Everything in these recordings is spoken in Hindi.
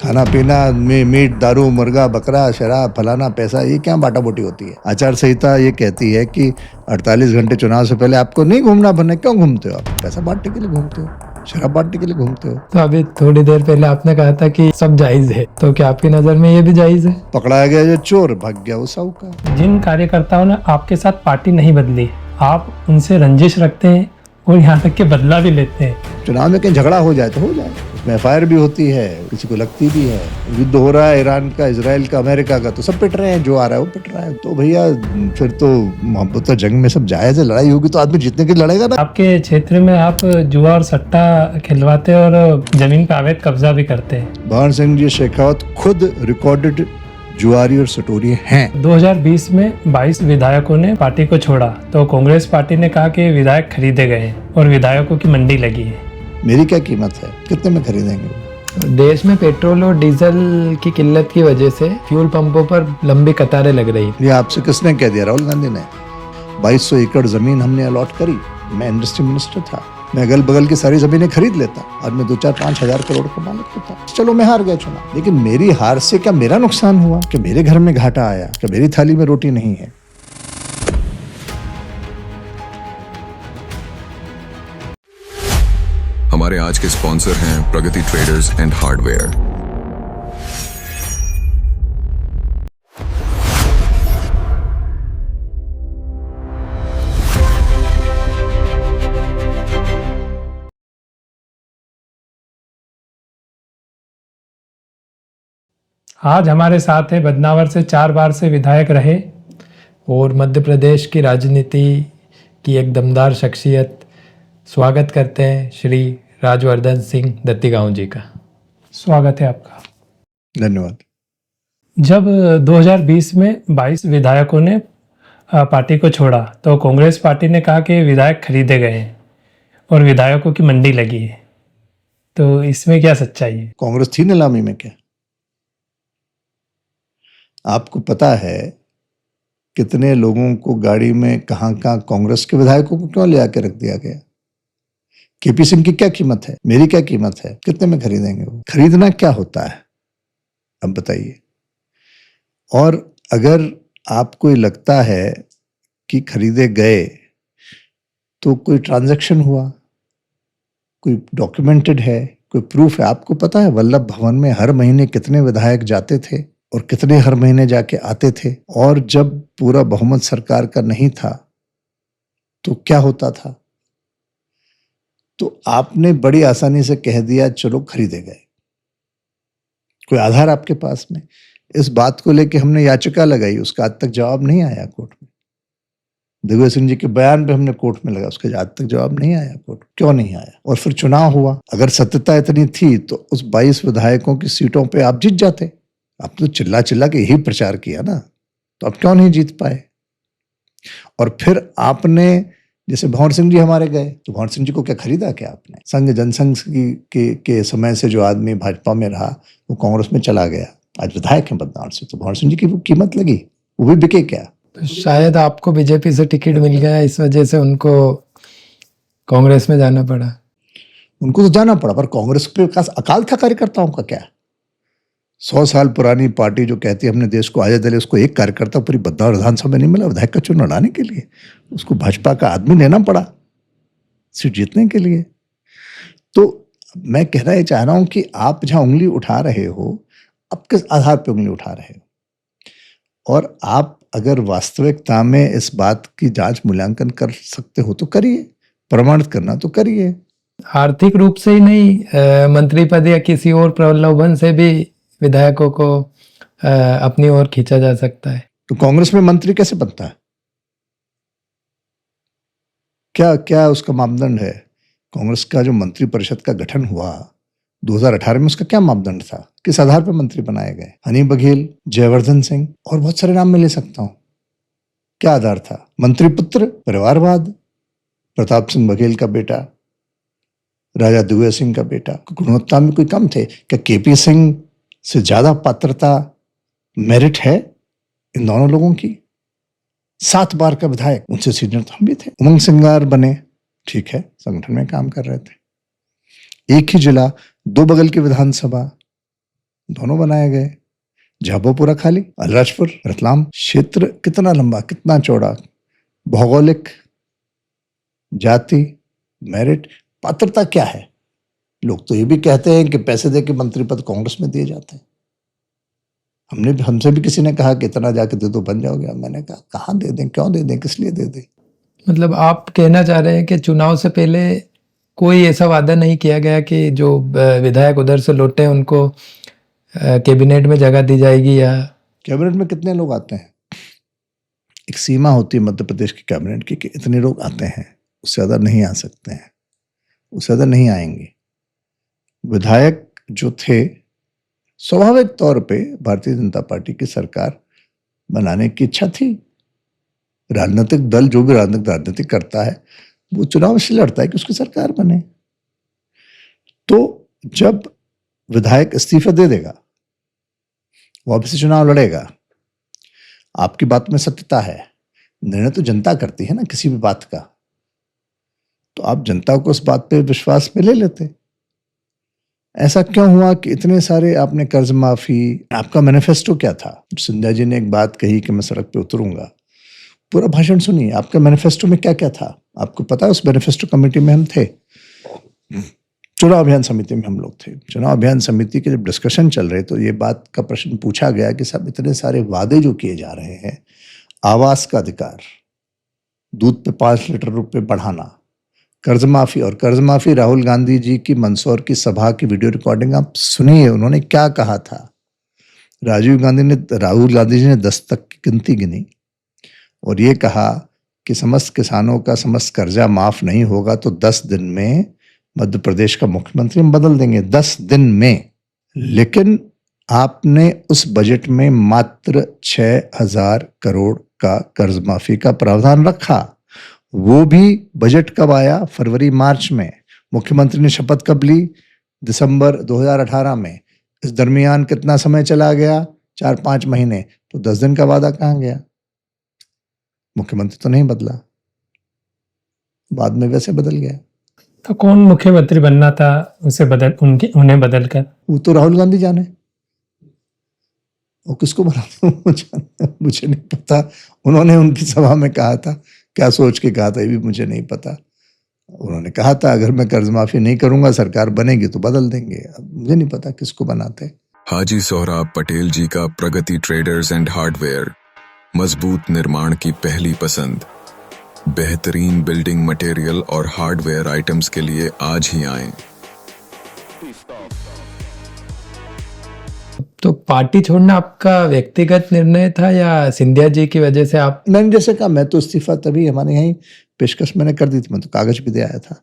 खाना पीना में मीट दारू मुर्गा बकरा शराब फलाना पैसा, ये क्या बांटा बोटी होती है। आचार संहिता ये कहती है कि 48 घंटे चुनाव से पहले आपको नहीं घूमना बने। क्यों घूमते हो आप? पैसा बांटने के लिए घूमते हो, शराब बांटने के लिए घूमते हो। तो अभी थोड़ी देर पहले आपने कहा था कि सब जायज है, तो क्या आपकी नजर में ये भी जायज है? पकड़ाया गया जो चोर, भाग गया वो साहूकार। जिन कार्यकर्ताओं ने आपके साथ पार्टी नहीं बदली, आप उनसे रंजिश रखते हैं और यहाँ तक के बदला भी लेते हैं। चुनाव में कहीं झगड़ा हो जाए तो हो जाए, उसमें एफआईआर भी होती है, किसी को लगती भी है। युद्ध हो रहा है ईरान का, इजराइल का, अमेरिका का, तो सब पिट रहे हैं, जो आ रहा है वो पिट रहा है। तो भैया फिर तो मोहब्बत जंग में सब जायज है। लड़ाई होगी तो आदमी जीतने के लिए लड़ेगा ना। आपके क्षेत्र में आप जुआ और सट्टा खिलवाते और जमीन पर अवैध कब्जा भी करते हैं। भवन सिंह जी शेखावत खुद रिकॉर्डेड जुआरी और सटोरी हैं। 2020 में 22 विधायकों ने पार्टी को छोड़ा तो कांग्रेस पार्टी ने कहा कि विधायक खरीदे गए और विधायकों की मंडी लगी है। मेरी क्या कीमत है? कितने में खरीदेंगे? देश में पेट्रोल और डीजल की किल्लत की वजह से फ्यूल पंपों पर लंबी कतारें लग रही। ये आपसे किसने कह दिया? राहुल गांधी ने। 2200 एकड़ जमीन हमने अलॉट करी। मैं इंडस्ट्री मिनिस्टर था, मैं अगल बगल की सारी जमीनें खरीद लेता, आज मैं 2-4-5 हजार करोड़ का मालिक होता। चलो मैं हार गया चुनाव, लेकिन मेरी हार से क्या मेरा नुकसान हुआ? कि मेरे घर में घाटा आया? कि मेरी थाली में रोटी नहीं है? हमारे आज के स्पॉन्सर हैं प्रगति ट्रेडर्स एंड हार्डवेयर। आज हमारे साथ है बदनावर से 4 बार से विधायक रहे और मध्य प्रदेश की राजनीति की एक दमदार शख्सियत। स्वागत करते हैं श्री राजवर्धन सिंह दत्तीगांव जी का। स्वागत है आपका। धन्यवाद। जब 2020 में 22 विधायकों ने पार्टी को छोड़ा तो कांग्रेस पार्टी ने कहा कि विधायक खरीदे गए हैं और विधायकों की मंडी लगी है, तो इसमें क्या सच्चाई है? कांग्रेस थी नीलामी में क्या? आपको पता है कितने लोगों को गाड़ी में कहां कांग्रेस के विधायकों को क्यों ले आके रख दिया गया? केपी सिंह की क्या कीमत है? मेरी क्या कीमत है? कितने में खरीदेंगे वो? खरीदना क्या होता है अब बताइए। और अगर आपको लगता है कि खरीदे गए तो कोई ट्रांजैक्शन हुआ, कोई डॉक्यूमेंटेड है, कोई प्रूफ है? आपको पता है वल्लभ भवन में हर महीने कितने विधायक जाते थे और कितने हर महीने जाके आते थे? और जब पूरा बहुमत सरकार का नहीं था तो क्या होता था? तो आपने बड़ी आसानी से कह दिया चलो खरीदे गए। कोई आधार आपके पास में? इस बात को लेके हमने याचिका लगाई, उसका आज तक जवाब नहीं आया कोर्ट में। दिग्विजय सिंह जी के बयान पे हमने कोर्ट में लगा, उसका आज तक जवाब नहीं आया कोर्ट। क्यों नहीं आया? और फिर चुनाव हुआ। अगर सत्यता इतनी थी तो उस 22 विधायकों की सीटों पे आप जीत जाते। आप तो चिल्ला चिल्ला के यही प्रचार किया ना, तो आप क्यों नहीं जीत पाए? और फिर आपने, जैसे भंवर सिंह जी हमारे गए तो भंवर सिंह जी को क्या खरीदा क्या आपने? संघ जनसंघ के समय से जो आदमी भाजपा में रहा वो कांग्रेस में चला गया, आज विधायक है बदनावर से, तो भंवर सिंह जी की वो कीमत लगी? वो भी बिके क्या? तो शायद आपको बीजेपी से टिकट मिल गया, इस वजह से उनको कांग्रेस में जाना पड़ा। उनको तो जाना पड़ा, पर कांग्रेस के पास अकाल था कार्यकर्ताओं का क्या? 100 साल पुरानी पार्टी जो कहती है हमने देश को आजाद दिलाया, उसको एक कार्यकर्ता पूरी बदनावर विधानसभा में नहीं मिला विधायक का चुनाव लड़ाने के लिए। उसको भाजपा का आदमी लेना पड़ा सीट जीतने के लिए। तो मैं कहना चाह रहा हूं कि आप जहां उंगली उठा रहे हो, आप किस आधार पर उंगली उठा रहे हो? और आप अगर वास्तविकता में इस बात की जांच मूल्यांकन कर सकते हो तो करिए, प्रमाणित करना तो करिए। आर्थिक रूप से ही नहीं, मंत्री पद या किसी और प्रलोभन से भी विधायकों को अपनी ओर खींचा जा सकता है। तो कांग्रेस में मंत्री कैसे बनता है? क्या क्या उसका मापदंड है? कांग्रेस का जो मंत्री परिषद का गठन हुआ 2018 में, उसका क्या मापदंड था? किस आधार पर मंत्री बनाए गए? हनी बघेल, जयवर्धन सिंह और बहुत सारे नाम मैं ले सकता हूं। क्या आधार था? मंत्री पुत्र, परिवारवाद, प्रताप सिंह बघेल का बेटा, राजा दिग्विजय सिंह का बेटा। गुणवत्ता में कोई कम थे क्या? केपी सिंह से ज्यादा पात्रता, मेरिट है इन दोनों लोगों की? 7 बार का विधायक, उनसे सीनियर तो हम भी थे। उमंग सिंगार बने, ठीक है, संगठन में काम कर रहे थे। एक ही जिला, 2 बगल की विधानसभा, दोनों बनाए गए। झाबुआ पूरा खाली, अलीराजपुर, रतलाम क्षेत्र कितना लंबा, कितना चौड़ा, भौगोलिक, जाति, मेरिट, पात्रता क्या है। लोग तो ये भी कहते हैं कि पैसे दे के मंत्री पद कांग्रेस में दिए जाते हैं। हमसे भी किसी ने कहा कि इतना जाके दे दो बन जाओगे। मैंने कहा कहाँ दे दें, क्यों दे दें, किस लिए दे दें। मतलब आप कहना चाह रहे हैं कि चुनाव से पहले कोई ऐसा वादा नहीं किया गया कि जो विधायक उधर से लौटे उनको कैबिनेट में जगह दी जाएगी, या कैबिनेट में कितने लोग आते हैं? एक सीमा होती है मध्य प्रदेश की कैबिनेट की कि इतने लोग आते हैं, उससे ज़्यादा नहीं आ सकते हैं, उससे ज़्यादा नहीं आएंगे। विधायक जो थे स्वाभाविक तौर पे भारतीय जनता पार्टी की सरकार बनाने की इच्छा थी। राजनीतिक दल जो भी राजनीति करता है वो चुनाव इसलिए लड़ता है कि उसकी सरकार बने। तो जब विधायक इस्तीफा दे देगा, वापस से चुनाव लड़ेगा, आपकी बात में सत्यता है। निर्णय तो जनता करती है ना किसी भी बात का, तो आप जनता को उस बात पे विश्वास में ले लेते। ऐसा क्यों हुआ कि इतने सारे आपने कर्ज माफी, आपका मैनिफेस्टो क्या था? सिंधिया जी ने एक बात कही कि मैं सड़क पे उतरूंगा, पूरा भाषण सुनिए, आपके मैनिफेस्टो में क्या क्या था आपको पता है? उस मैनिफेस्टो कमेटी में हम थे, चुनाव अभियान समिति में हम लोग थे। चुनाव अभियान समिति के जब डिस्कशन चल रहे तो ये बात का प्रश्न पूछा गया कि सब इतने सारे वादे जो किए जा रहे हैं, आवास का अधिकार, दूध पे 5 लीटर रुपए बढ़ाना, कर्ज माफी, और कर्ज माफी राहुल गांधी जी की मंदसौर की सभा की वीडियो रिकॉर्डिंग आप सुनिए, उन्होंने क्या कहा था। राहुल गांधी जी ने 10 तक की गिनती गिनी और ये कहा कि समस्त किसानों का समस्त कर्जा माफ नहीं होगा तो 10 दिन में मध्य प्रदेश का मुख्यमंत्री हम बदल देंगे, 10 दिन में। लेकिन आपने उस बजट में मात्र 6,000 करोड़ का कर्ज माफी का प्रावधान रखा। वो भी बजट कब आया? फरवरी मार्च में। मुख्यमंत्री ने शपथ कब ली? दिसंबर 2018 में। इस दरमियान कितना समय चला गया? 4-5 महीने। तो 10 दिन का वादा कहाँ गया? मुख्यमंत्री तो नहीं बदला, बाद में वैसे बदल गया। तो कौन मुख्यमंत्री बनना था उसे उन्हें बदल कर? वो तो राहुल गांधी जाने, वो किसको बनाते मुझे नहीं पता। उन्होंने उनकी सभा में कहा था, क्या सोच के कहा था ये भी मुझे नहीं पता। उन्होंने कहा था अगर मैं कर्ज माफी नहीं करूंगा सरकार बनेगी तो बदल देंगे। अब मुझे नहीं पता किसको बनाते। हाजी सोहराब पटेल जी का प्रगति ट्रेडर्स एंड हार्डवेयर, मजबूत निर्माण की पहली पसंद। बेहतरीन बिल्डिंग मटेरियल और हार्डवेयर आइटम्स के लिए आज ही आएं। तो पार्टी छोड़ना आपका व्यक्तिगत निर्णय था या सिंधिया जी की वजह से आप? मैंने जैसे कहा, मैं तो इस्तीफा तभी हमारे यहाँ पेशकश मैंने कर दी थी, मैं तो कागज भी दे आया था।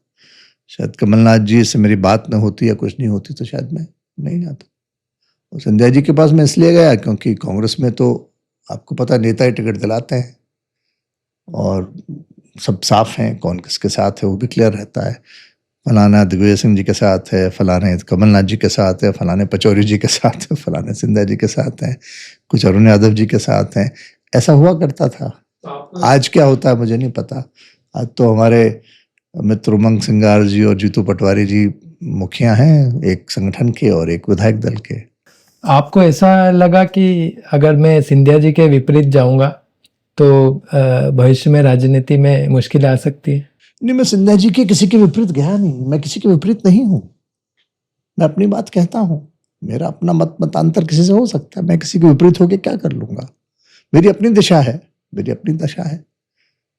शायद कमलनाथ जी से मेरी बात न होती या कुछ नहीं होती तो शायद मैं नहीं जाता। और सिंधिया जी के पास मैं इसलिए गया क्योंकि कांग्रेस में तो आपको पता नेता ही टिकट दिलाते हैं और सब साफ हैं कौन किसके साथ है, वो भी क्लियर रहता है। फलाना दिग्विजय सिंह जी के साथ है, फलाने कमलनाथ जी के साथ है, फलाने पचौरी जी के साथ है, फलाने सिंधिया जी के साथ हैं, कुछ अरुण यादव जी के साथ हैं। ऐसा हुआ करता था। आज क्या होता है मुझे नहीं पता। आज तो हमारे मित्र उमंग सिंगार जी और जीतू पटवारी जी मुखिया हैं, एक संगठन के और एक विधायक दल के। आपको ऐसा लगा कि अगर मैं सिंधिया जी के विपरीत जाऊंगा तो भविष्य में राजनीति में मुश्किल आ सकती है? नहीं, मैं सिंधिया जी के किसी के विपरीत गया नहीं, मैं किसी के विपरीत नहीं हूँ। मैं अपनी बात कहता हूँ, मेरा अपना मतांतर किसी से हो सकता है, मैं किसी के विपरीत होकर क्या कर लूंगा। मेरी अपनी दिशा है, मेरी अपनी दशा है,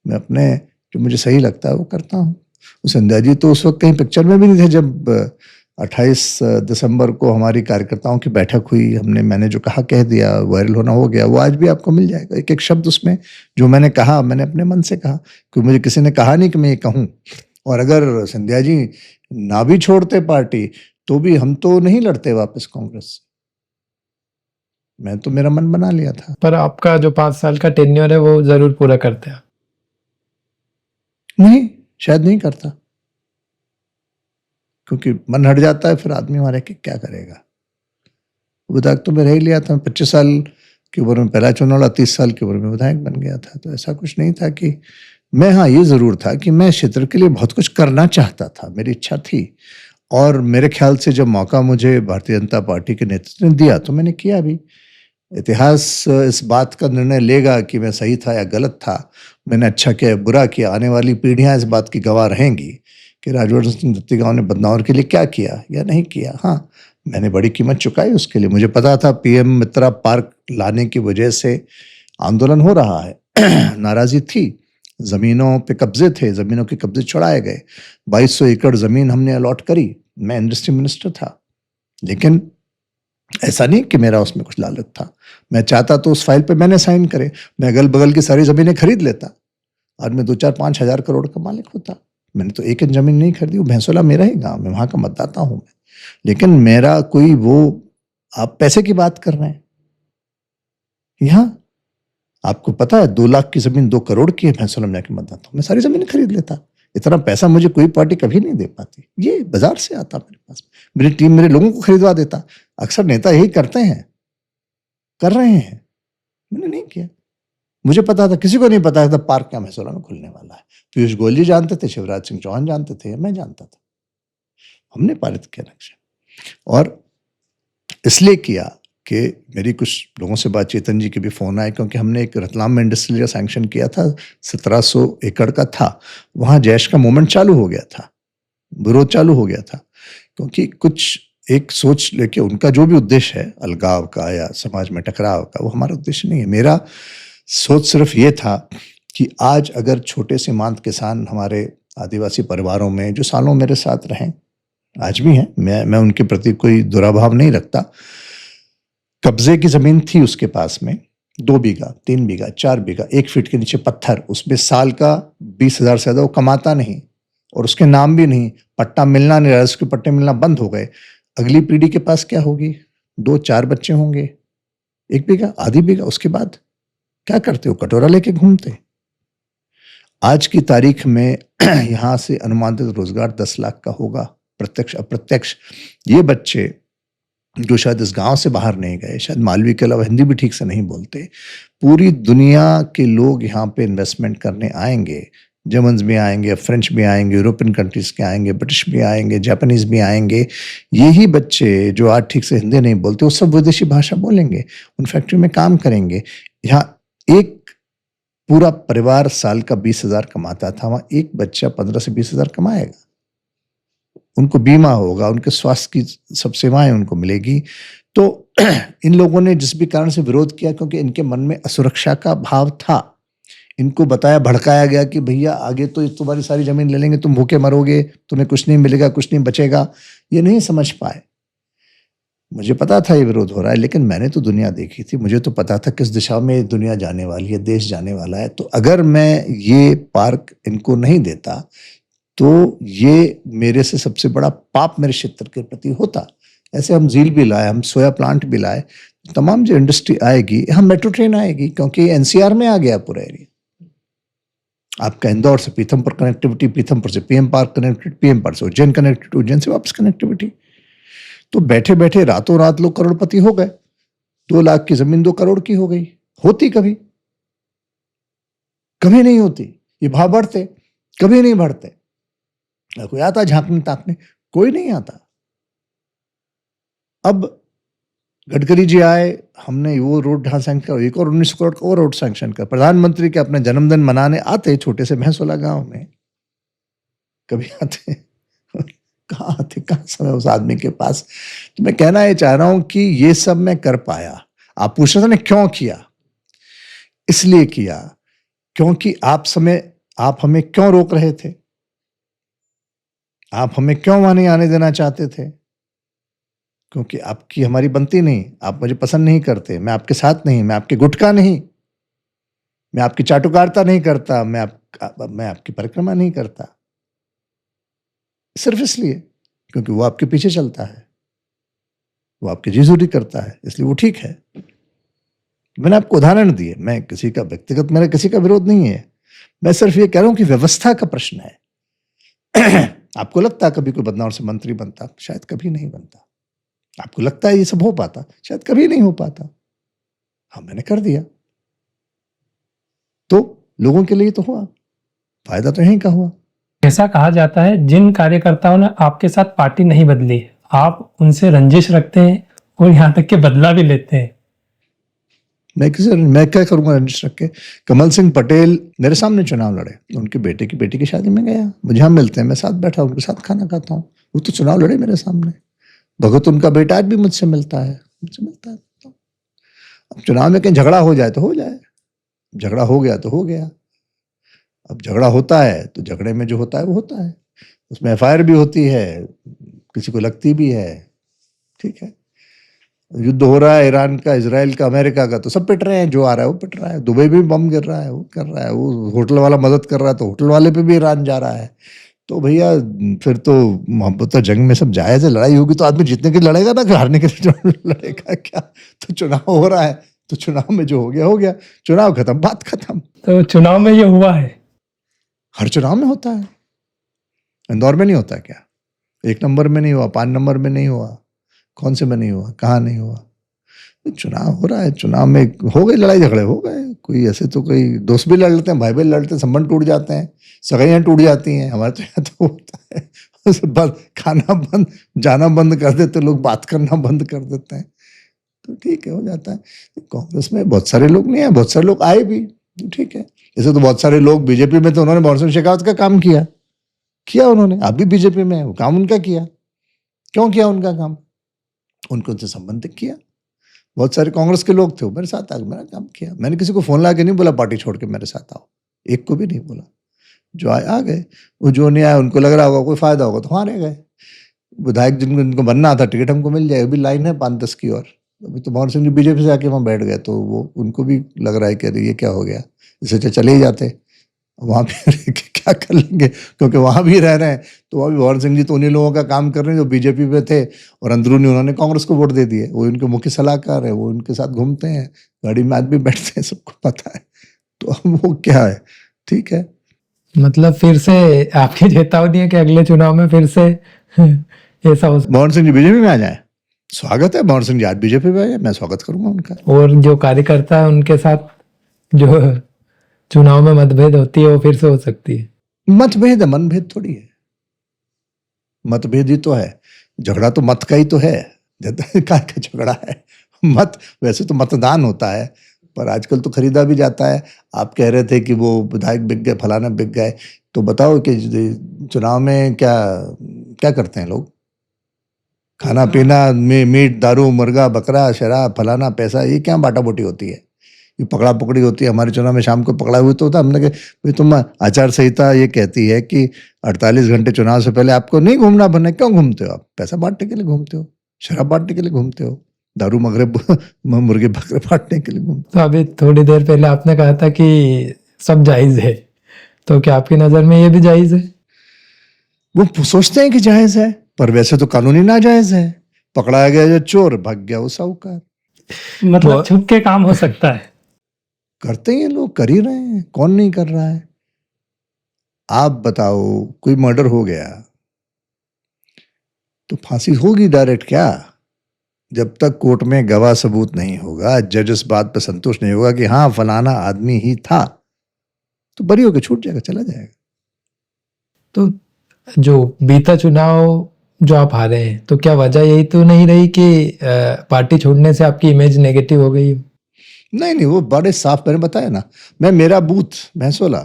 मैं अपने जो मुझे सही लगता है वो करता हूँ। सिंधिया जी तो उस वक्त कहीं पिक्चर में भी नहीं थे जब 28 दिसंबर को हमारी कार्यकर्ताओं की बैठक हुई। मैंने जो कहा कह दिया, वायरल होना हो गया, वो आज भी आपको मिल जाएगा। एक एक शब्द उसमें जो मैंने कहा, मैंने अपने मन से कहा, क्योंकि मुझे किसी ने कहा नहीं कि मैं ये कहूँ। और अगर सिंधिया जी ना भी छोड़ते पार्टी तो भी हम तो नहीं लड़ते वापस कांग्रेस से। मैं तो मेरा मन बना लिया था। पर आपका जो 5 साल का टेन्योर है वो जरूर पूरा करते हैं? नहीं, शायद नहीं करता, क्योंकि मन हट जाता है, फिर आदमी हमारे कि क्या करेगा। विधायक तो मैं रह ही लिया था, 25 साल की उम्र में पहला चुनाव लड़ा, 30 साल की उम्र में विधायक बन गया था। तो ऐसा कुछ नहीं था कि मैं, हाँ ये जरूर था कि मैं क्षेत्र के लिए बहुत कुछ करना चाहता था, मेरी इच्छा थी। और मेरे ख्याल से जब मौका मुझे भारतीय जनता पार्टी के नेतृत्व ने दिया तो मैंने किया भी। इतिहास इस बात का निर्णय लेगा कि मैं सही था या गलत था, मैंने अच्छा किया या बुरा किया। आने वाली पीढ़ियां इस बात की गवाह रहेंगी कि राजवर्धन सिंह दत्तीगांव ने बदनावर के लिए क्या किया या नहीं किया। हाँ, मैंने बड़ी कीमत चुकाई उसके लिए। मुझे पता था पीएम मित्रा पार्क लाने की वजह से आंदोलन हो रहा है नाराजी थी, जमीनों पे कब्जे थे, जमीनों के कब्जे छुड़ाए गए, 2200 एकड़ जमीन हमने अलॉट करी, मैं इंडस्ट्री मिनिस्टर था। लेकिन ऐसा नहीं कि मेरा उसमें कुछ लालच था, मैं चाहता तो उस फाइल पे मैंने साइन करे, मैं अगल बगल की सारी जमीनें खरीद लेता, आज मैं 2-4-5 हजार करोड़ का मालिक होता। मैंने तो एक जमीन नहीं खरीदी, वो भैंसोला मेरा ही गांव है, वहां का मतदाता हूं मैं। लेकिन मेरा कोई वो, आप पैसे की बात कर रहे हैं, यहाँ आपको पता है 2 लाख की जमीन 2 करोड़ की है भैंसोला में जाके मतदाता हूं, मैं सारी जमीन खरीद लेता। इतना पैसा मुझे कोई पार्टी कभी नहीं दे पाती, ये बाजार से आता मेरे पास, मेरी टीम मेरे लोगों को खरीदवा देता। अक्सर नेता यही करते हैं, कर रहे हैं, मैंने नहीं किया। मुझे पता था, किसी को नहीं पता था पार्क क्या भैंसोला में खुलने वाला है। पीयूष गोयल जी जानते थे, शिवराज सिंह चौहान जानते थे, मैं जानता था। हमने पारित किया नक्शा, और इसलिए किया कि मेरी कुछ लोगों से बात, चेतन जी के भी फोन आए, क्योंकि हमने एक रतलाम में इंडस्ट्रियल एरिया सैंक्शन किया था, 1700 एकड़ का था। वहां जैश का मूवमेंट चालू हो गया था, विरोध चालू हो गया था, क्योंकि कुछ एक सोच लेके, उनका जो भी उद्देश्य है अलगाव का या समाज में टकराव का, वो हमारा उद्देश्य नहीं है। मेरा सोच सिर्फ ये था कि आज अगर छोटे सीमांत किसान हमारे आदिवासी परिवारों में जो सालों मेरे साथ रहें, आज भी हैं, मैं उनके प्रति कोई दुराभाव नहीं रखता। कब्जे की जमीन थी उसके पास में, 2 बीघा, 3 बीघा, 4 बीघा, 1 फीट के नीचे पत्थर, उसमें साल का 20,000 से ज्यादा वो कमाता नहीं, और उसके नाम भी नहीं, पट्टा मिलना नहीं रहा, उसके पट्टे मिलना बंद हो गए। अगली पीढ़ी के पास क्या होगी? 2-4 बच्चे होंगे, 1 बीघा, आधी बीघा, उसके बाद क्या करते हो? कटोरा लेके घूमते। आज की तारीख में यहां से अनुमानित रोजगार 10 लाख का होगा, प्रत्यक्ष अप्रत्यक्ष। ये बच्चे जो शायद इस गांव से बाहर नहीं गए, शायद मालवी के अलावा हिंदी भी ठीक से नहीं बोलते, पूरी दुनिया के लोग यहाँ पे इन्वेस्टमेंट करने आएंगे। जर्मन्स भी आएंगे, फ्रेंच भी आएंगे, यूरोपियन कंट्रीज के आएंगे, ब्रिटिश भी आएंगे, जापानीज भी आएंगे। यही बच्चे जो आज ठीक से हिंदी नहीं बोलते, वो सब विदेशी भाषा बोलेंगे, उन फैक्ट्री में काम करेंगे। यहाँ एक पूरा परिवार साल का 20,000 कमाता था, वहां एक बच्चा 15 से 20,000 कमाएगा। उनको बीमा होगा, उनके स्वास्थ्य की सब सेवाएं उनको मिलेगी। तो इन लोगों ने जिस भी कारण से विरोध किया, क्योंकि इनके मन में असुरक्षा का भाव था। इनको बताया, भड़काया गया कि भैया आगे तो तुम्हारी सारी जमीन ले लेंगे, तुम भूखे मरोगे, तुम्हें कुछ नहीं मिलेगा, कुछ नहीं बचेगा। ये नहीं समझ पाए। मुझे पता था ये विरोध हो रहा है, लेकिन मैंने तो दुनिया देखी थी, मुझे तो पता था किस दिशा में दुनिया जाने वाली है, देश जाने वाला है। तो अगर मैं ये पार्क इनको नहीं देता, तो ये मेरे से सबसे बड़ा पाप मेरे क्षेत्र के प्रति होता। ऐसे हम झील भी लाए, हम सोया प्लांट भी लाए, तमाम जो इंडस्ट्री आएगी, हम मेट्रो ट्रेन आएगी, क्योंकि एनसीआर में आ गया पूरा एरिया। आपका इंदौर से पीथमपुर कनेक्टिविटी, पीथमपुर से PM park connectivity, PM park से उज्जैन कनेक्टिविटी, उज्जैन से वापस कनेक्टिविटी। तो बैठे बैठे रातों रात लोग करोड़पति हो गए। 2 लाख की जमीन 2 करोड़ की हो गई। होती कभी? कभी नहीं होती। ये भाव बढ़ते? कभी नहीं बढ़ते। कोई आता झांकने ताकने? कोई नहीं आता। अब गडकरी जी आए, हमने वो रोड जहां सैंक्शन कर, एक और 19 करोड़ का वो रोड सैंक्शन कर। प्रधानमंत्री के अपने जन्मदिन मनाने आते छोटे से भैंसोला गांव में, कभी आते? कहाँ आते? कहाँ समय उस आदमी के पास? तो मैं कहना ये चाह रहा हूं कि ये सब मैं कर पाया। आप पूछ रहे थे ना क्यों किया? इसलिए किया क्योंकि आप हमें क्यों रोक रहे थे? आप हमें क्यों वहां नहीं आने देना चाहते थे? क्योंकि आपकी हमारी बनती नहीं, आप मुझे पसंद नहीं करते, मैं आपके साथ नहीं, मैं आपके गुटका नहीं, मैं आपकी चाटुकारिता नहीं करता, मैं आपकी परिक्रमा नहीं करता। सिर्फ इसलिए क्योंकि वो आपके पीछे चलता है, वो आपकी जीजूरी करता है, इसलिए वो ठीक है। मैंने आपको उदाहरण दिए, मैं किसी का व्यक्तिगत, मेरा किसी का विरोध नहीं है। मैं सिर्फ ये कह रहा हूं कि व्यवस्था का प्रश्न है। आपको लगता है कभी कोई बदनाम से मंत्री बनता? शायद कभी नहीं बनता। आपको लगता है ये सब हो पाता? शायद कभी नहीं हो पाता। हाँ, मैंने कर दिया तो लोगों के लिए तो हुआ, फायदा तो यहीं का हुआ। ऐसा कहा जाता है जिन कार्यकर्ताओं ने आपके साथ पार्टी नहीं बदली, आप उनसे रंजिश रखते हैं और यहाँ तक के बदला भी लेते हैं। मैं क्या करूंगा रंजिश रख के? कमल सिंह पटेल मेरे सामने चुनाव लड़े, उनके बेटे की बेटी की शादी में गया, मुझे हम मिलते हैं, मैं साथ बैठा उनके साथ खाना खाता हूँ, वो तो चुनाव लड़े मेरे सामने। भगत उनका बेटा आज भी मुझसे मिलता है। अब चुनाव में कहीं झगड़ा हो जाए तो हो जाए, झगड़ा हो गया तो हो गया। अब झगड़ा होता है तो झगड़े में जो होता है वो होता है, उसमें एफआईआर भी होती है, किसी को लगती भी है, ठीक है। युद्ध हो रहा है ईरान का, इजराइल का, अमेरिका का, तो सब पिट रहे हैं, जो आ रहा है वो पिट रहा है। दुबई में भी बम गिर रहा है, वो कर रहा है, वो होटल वाला मदद कर रहा है तो होटल वाले पे भी ईरान जा रहा है। तो भैया फिर तो मोहब्बत तो जंग में सब जायज है, लड़ाई होगी तो आदमी जीतने के लिए लड़ेगा ना, कि हारने के लिए लड़ेगा क्या? तो चुनाव हो रहा है तो चुनाव में जो हो गया, चुनाव खत्म, बात खत्म। तो चुनाव में ये हुआ है, हर चुनाव में होता है। इंदौर में नहीं होता क्या? 1 नंबर में नहीं हुआ, 5 नंबर में नहीं हुआ, कौन से में नहीं हुआ, कहाँ नहीं हुआ? तो चुनाव हो रहा है, चुनाव में हो गई लड़ाई झगड़े, हो गए। कोई ऐसे तो कोई दोस्त भी लड़ लेते हैं, भाई भी लड़ते हैं, संबंध टूट जाते हैं, सगाइयाँ टूट जाती हैं। हमारे तो यहाँ तो होता है बस खाना बंद, जाना बंद कर देते लोग, बात करना बंद कर देते हैं, तो ठीक है, हो जाता है। कांग्रेस में बहुत सारे लोग नहीं आए, बहुत सारे लोग आए भी, ठीक है। जैसे तो बहुत सारे लोग बीजेपी में, तो उन्होंने मौसम शेखावत का काम किया उन्होंने, आप भी बीजेपी में है, वो काम उनका किया। क्यों किया उनका काम? उनको उनसे संबंधित किया। बहुत सारे कांग्रेस के लोग थे, वो मेरे साथ आके मेरा काम किया। मैंने किसी को फोन ला के नहीं बोला पार्टी छोड़ के मेरे साथ आओ, एक को भी नहीं बोला। जो आए आ गए, वो जो नहीं आया उनको लग रहा होगा कोई फायदा होगा तो वहां रह गए। विधायक जिनको बनना था टिकट हमको मिल जाए, अभी लाइन है 5-10 की। और अभी तो मोहन सिंह जी बीजेपी से आके वहां बैठ गए, तो वो उनको भी लग रहा है कि अरे ये क्या हो गया, इससे चले ही जाते, वहां भी क्या कर लेंगे, क्योंकि वहां भी रह रहे हैं। तो वहां भी मोहन सिंह जी तो उन्हीं लोगों का काम कर रहे हैं जो बीजेपी में थे, और अंदरूनी उन्होंने कांग्रेस को वोट दे दिए। वो उनके मुख्य सलाहकार है, वो उनके साथ घूमते हैं, गाड़ी में आज भी बैठते हैं, सबको पता है। तो अब वो क्या है, ठीक है। मतलब फिर से आपकी चेतावनी है कि अगले चुनाव में फिर से ऐसा हो। मोहन सिंह जी बीजेपी में आ जाए, स्वागत है। मोहन सिंह जी आज बीजेपी में आ जाए, मैं स्वागत करूंगा उनका। और जो कार्यकर्ता है उनके साथ जो चुनाव में मतभेद होती है वो फिर से हो सकती है। मतभेद है, मनभेद थोड़ी है, मतभेद ही तो है। झगड़ा तो मत का ही तो है, का झगड़ा है। मत वैसे तो मतदान होता है, पर आजकल तो खरीदा भी जाता है। आप कह रहे थे कि वो विधायक बिक गए, फलाना बिक गए, तो बताओ कि चुनाव में क्या क्या करते हैं लोग? खाना पीना में मीट, दारू, मुर्गा, बकरा, शराब, फलाना, पैसा, ये क्या बाटा बोटी होती है? ये पकड़ा पकड़ी होती है। हमारे चुनाव में शाम को पकड़ा हुआ तो होता, हमने कहा भाई तुम, आचार संहिता ये कहती है कि 48 घंटे चुनाव से पहले आपको नहीं घूमना बने। क्यों घूमते हो आप? पैसा बांटने के लिए घूमते हो, शराब बांटने के लिए घूमते हो, दारू मगरे मुर्गे बकरे बांटने के लिए घूमते तो अभी थोड़ी देर पहले आपने कहा था कि सब जायज है, तो क्या आपकी नजर में ये भी जायज है? हो। वो सोचते हैं कि जायज है, पर वैसे तो कानूनी नाजायज है। पकड़ाया गया जो चोर, भाग गया वो साहूकार। मतलब छुप के काम हो सकता है। करते हैं लोग, कर ही रहे हैं, कौन नहीं कर रहा है? आप बताओ, कोई मर्डर हो गया तो फांसी होगी डायरेक्ट क्या? जब तक कोर्ट में गवाह सबूत नहीं होगा, जज इस बात पर संतुष्ट नहीं होगा कि हाँ फलाना आदमी ही था, तो बरी होकर छूट जाएगा, चला जाएगा। तो जो बीता चुनाव जो आप हारे हैं, तो क्या वजह यही तो नहीं रही कि पार्टी छोड़ने से आपकी इमेज नेगेटिव हो गई? नहीं, वो बड़े साफ, मैंने बताया ना। मेरा बूथ भैंसोला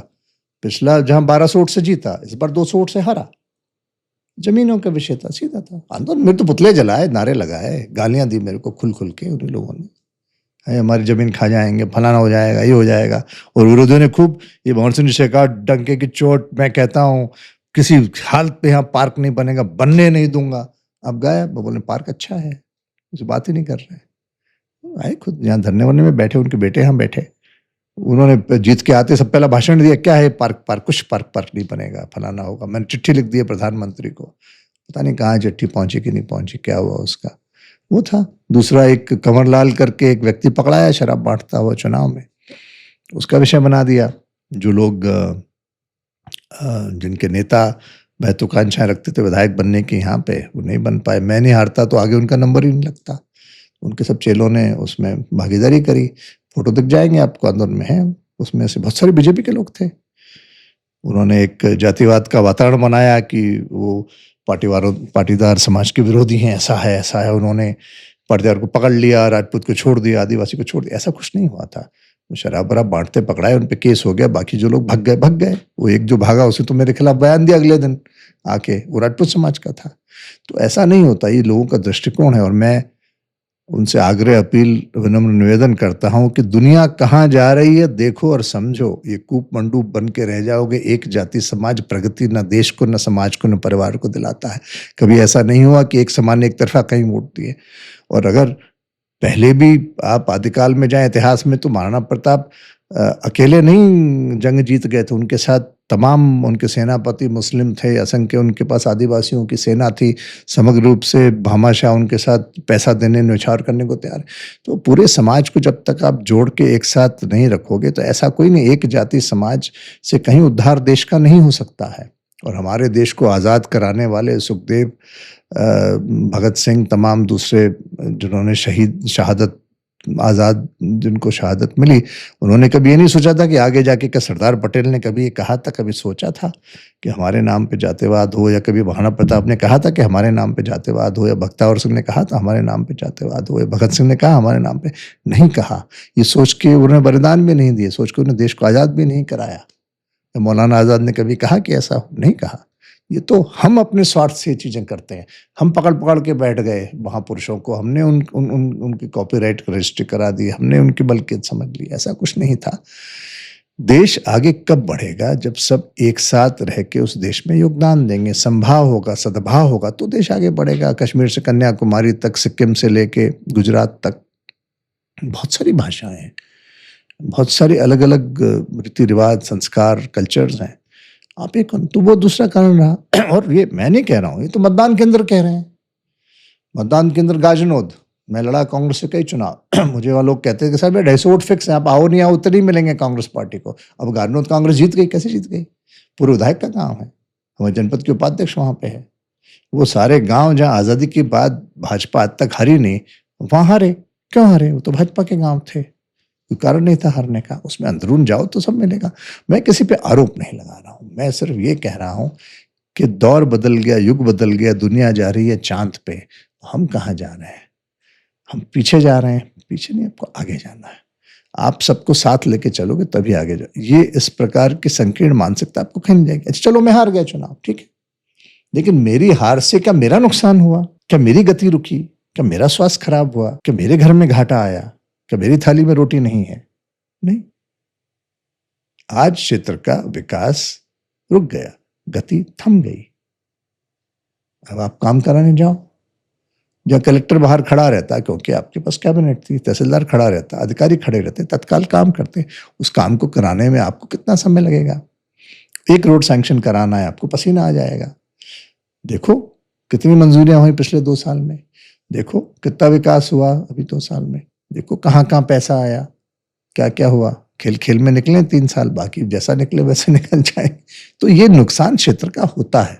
पिछला जहां 1200 वोट से जीता, इस बार 200 वोट से हारा। जमीनों का विषय था, सीधा था। आंदोलन, मेरे तो पुतले जलाए, नारे लगाए, गालियां दी मेरे को खुल खुल के उन्हीं लोगों ने, है हमारी जमीन खा जाएंगे, फलाना हो जाएगा, ये हो जाएगा। और विरोधियों ने खूब, ये मोहन सिंह शेखावत डंके की चोट, मैं कहता हूँ किसी हालत पे यहाँ पार्क नहीं बनेगा, बनने नहीं दूंगा। अब गए, वो बोले पार्क अच्छा है, उस बात ही नहीं कर रहे। आए खुद यहाँ धरने वरने में बैठे, उनके बेटे यहाँ बैठे, उन्होंने जीत के आते सब पहला भाषण दिया, क्या है पार्क, कुछ पार्क नहीं बनेगा, फलाना होगा। मैंने चिट्ठी लिख दी है प्रधानमंत्री को, पता नहीं कहाँ चिट्ठी पहुंची कि नहीं पहुंची, क्या हुआ उसका। वो था। दूसरा एक कंवरलाल करके एक व्यक्ति पकड़ाया शराब बांटता हुआ चुनाव में, उसका विषय बना दिया। जो लोग जिनके नेता महत्वाकांक्षाएं रखते थे विधायक बनने की यहाँ पे, वो नहीं बन पाए। मैं नहीं हारता तो आगे उनका नंबर ही नहीं लगता। उनके सब चेलों ने उसमें भागीदारी करी। फोटो दिख जाएंगे आपको, आंदोलन में है, उसमें से बहुत सारे बीजेपी के लोग थे। उन्होंने एक जातिवाद का वातावरण बनाया कि वो पाटीदार समाज के विरोधी हैं, ऐसा है। उन्होंने पाटीदार को पकड़ लिया, राजपूत को छोड़ दिया, आदिवासी को छोड़ दिया। ऐसा कुछ नहीं हुआ था। वो शराब वराब बांटते पकड़ाए, उन पे केस हो गया, बाकी जो लोग भाग गए। वो एक जो भागा उसे तो मेरे खिलाफ बयान दिया अगले दिन आके, वो राजपूत समाज का था। तो ऐसा नहीं होता, ये लोगों का दृष्टिकोण है। और मैं उनसे आग्रह, अपील, विनम्र निवेदन करता हूं कि दुनिया कहाँ जा रही है देखो और समझो। ये कूप मंडूप बन के रह जाओगे। एक जाति समाज प्रगति न देश को, न समाज को, न परिवार को दिलाता है। कभी ऐसा नहीं हुआ कि एक समान ने एक तरफा कहीं वोट दिए। और अगर पहले भी आप आदिकाल में जाएं इतिहास में, तो महाराणा प्रताप अकेले नहीं जंग जीत गए थे। उनके साथ तमाम उनके सेनापति मुस्लिम थे, असंख्य उनके पास आदिवासियों की सेना थी। समग्र रूप से भामाशाह उनके साथ पैसा देने, न्यौछावर करने को तैयार है। तो पूरे समाज को जब तक आप जोड़ के एक साथ नहीं रखोगे, तो ऐसा कोई नहीं, एक जाति समाज से कहीं उद्धार देश का नहीं हो सकता है। और हमारे देश को आज़ाद कराने वाले सुखदेव, भगत सिंह, तमाम दूसरे जिन्होंने शहादत, आज़ाद जिनको शहादत मिली, उन्होंने कभी ये नहीं सोचा था कि आगे जाके, क्या सरदार पटेल ने कभी ये कहा था, कभी सोचा था कि हमारे नाम पे जातिवाद हो, या कभी महाराणा प्रताप ने कहा था कि हमारे नाम पे जातिवाद हो, या बख्तियार सिंह ने कहा था हमारे नाम पे जातिवाद हो, या भगत सिंह ने कहा हमारे नाम पे? नहीं कहा। ये सोच के उन्होंने बलिदान भी नहीं दिए, सोच के उन्होंने देश को आज़ाद भी नहीं कराया। मौलाना आज़ाद ने कभी कहा कि ऐसा हो? नहीं कहा। ये तो हम अपने स्वार्थ से ये चीज़ें करते हैं। हम पकड़ के बैठ गए महापुरुषों को, हमने उनकी कॉपीराइट रजिस्ट्री करा दी, हमने उनकी मलकियत समझ ली। ऐसा कुछ नहीं था। देश आगे कब बढ़ेगा? जब सब एक साथ रह के उस देश में योगदान देंगे, संभाव होगा, सद्भाव होगा, तो देश आगे बढ़ेगा। कश्मीर से कन्याकुमारी तक, सिक्किम से लेके गुजरात तक बहुत सारी भाषाएं हैं, बहुत सारे अलग अलग रीति रिवाज, संस्कार, कल्चर्स हैं। आप एक, तो वो दूसरा कारण रहा। और ये मैं नहीं कह रहा हूँ, ये तो मतदान केंद्र कह रहे हैं। मतदान केंद्र गाजनोद, मैं लड़ा कांग्रेस से कई चुनाव। मुझे वहाँ लोग कहते थे कि साहब 250 वोट फिक्स है, आप आओ नहीं आओ उतने ही मिलेंगे कांग्रेस पार्टी को। अब गाजनोद कांग्रेस जीत गई। कैसे जीत गई? पूर्व विधायक का गाँव है, हमारे जनपद के उपाध्यक्ष वहाँ पे है। वो सारे गाँव जहाँ आज़ादी के बाद भाजपा आज तक हारी नहीं, वहाँ हारे। क्यों हारे? वो तो भाजपा के गाँव थे, कोई कारण नहीं था हारने का। उसमें अंदरून जाओ तो सब मिलेगा। मैं किसी पे आरोप नहीं लगा रहा हूँ, मैं सिर्फ ये कह रहा हूँ कि दौर बदल गया, युग बदल गया, दुनिया जा रही है चांद पे। हम कहाँ जा रहे हैं? हम पीछे जा रहे हैं। पीछे नहीं, आपको आगे जाना है। आप सबको साथ लेके चलोगे तभी आगे जाओ। ये इस प्रकार की संकीर्ण मानसिकता आपको कहीं नहीं जाएगी। अच्छा चलो मैं हार गया चुनाव, ठीक है, लेकिन मेरी हार से क्या मेरा नुकसान हुआ? क्या मेरी गति रुकी? क्या मेरा स्वास्थ्य खराब हुआ? क्या मेरे घर में घाटा आया? क्या मेरी थाली में रोटी नहीं है? नहीं। आज क्षेत्र का विकास रुक गया, गति थम गई। अब आप काम कराने जाओ, जहाँ कलेक्टर बाहर खड़ा रहता है क्योंकि आपके पास कैबिनेट थी, तहसीलदार खड़ा रहता, अधिकारी खड़े रहते, तत्काल काम करते। उस काम को कराने में आपको कितना समय लगेगा? एक रोड सैंक्शन कराना है, आपको पसीना आ जाएगा। देखो कितनी मंजूरियां हुई पिछले 2 साल में, देखो कितना विकास हुआ अभी 2 साल में, देखो कहाँ कहाँ पैसा आया, क्या क्या हुआ। खेल खेल में निकले 3 साल, बाकी जैसा निकले वैसे निकल जाए। तो ये नुकसान क्षेत्र का होता है,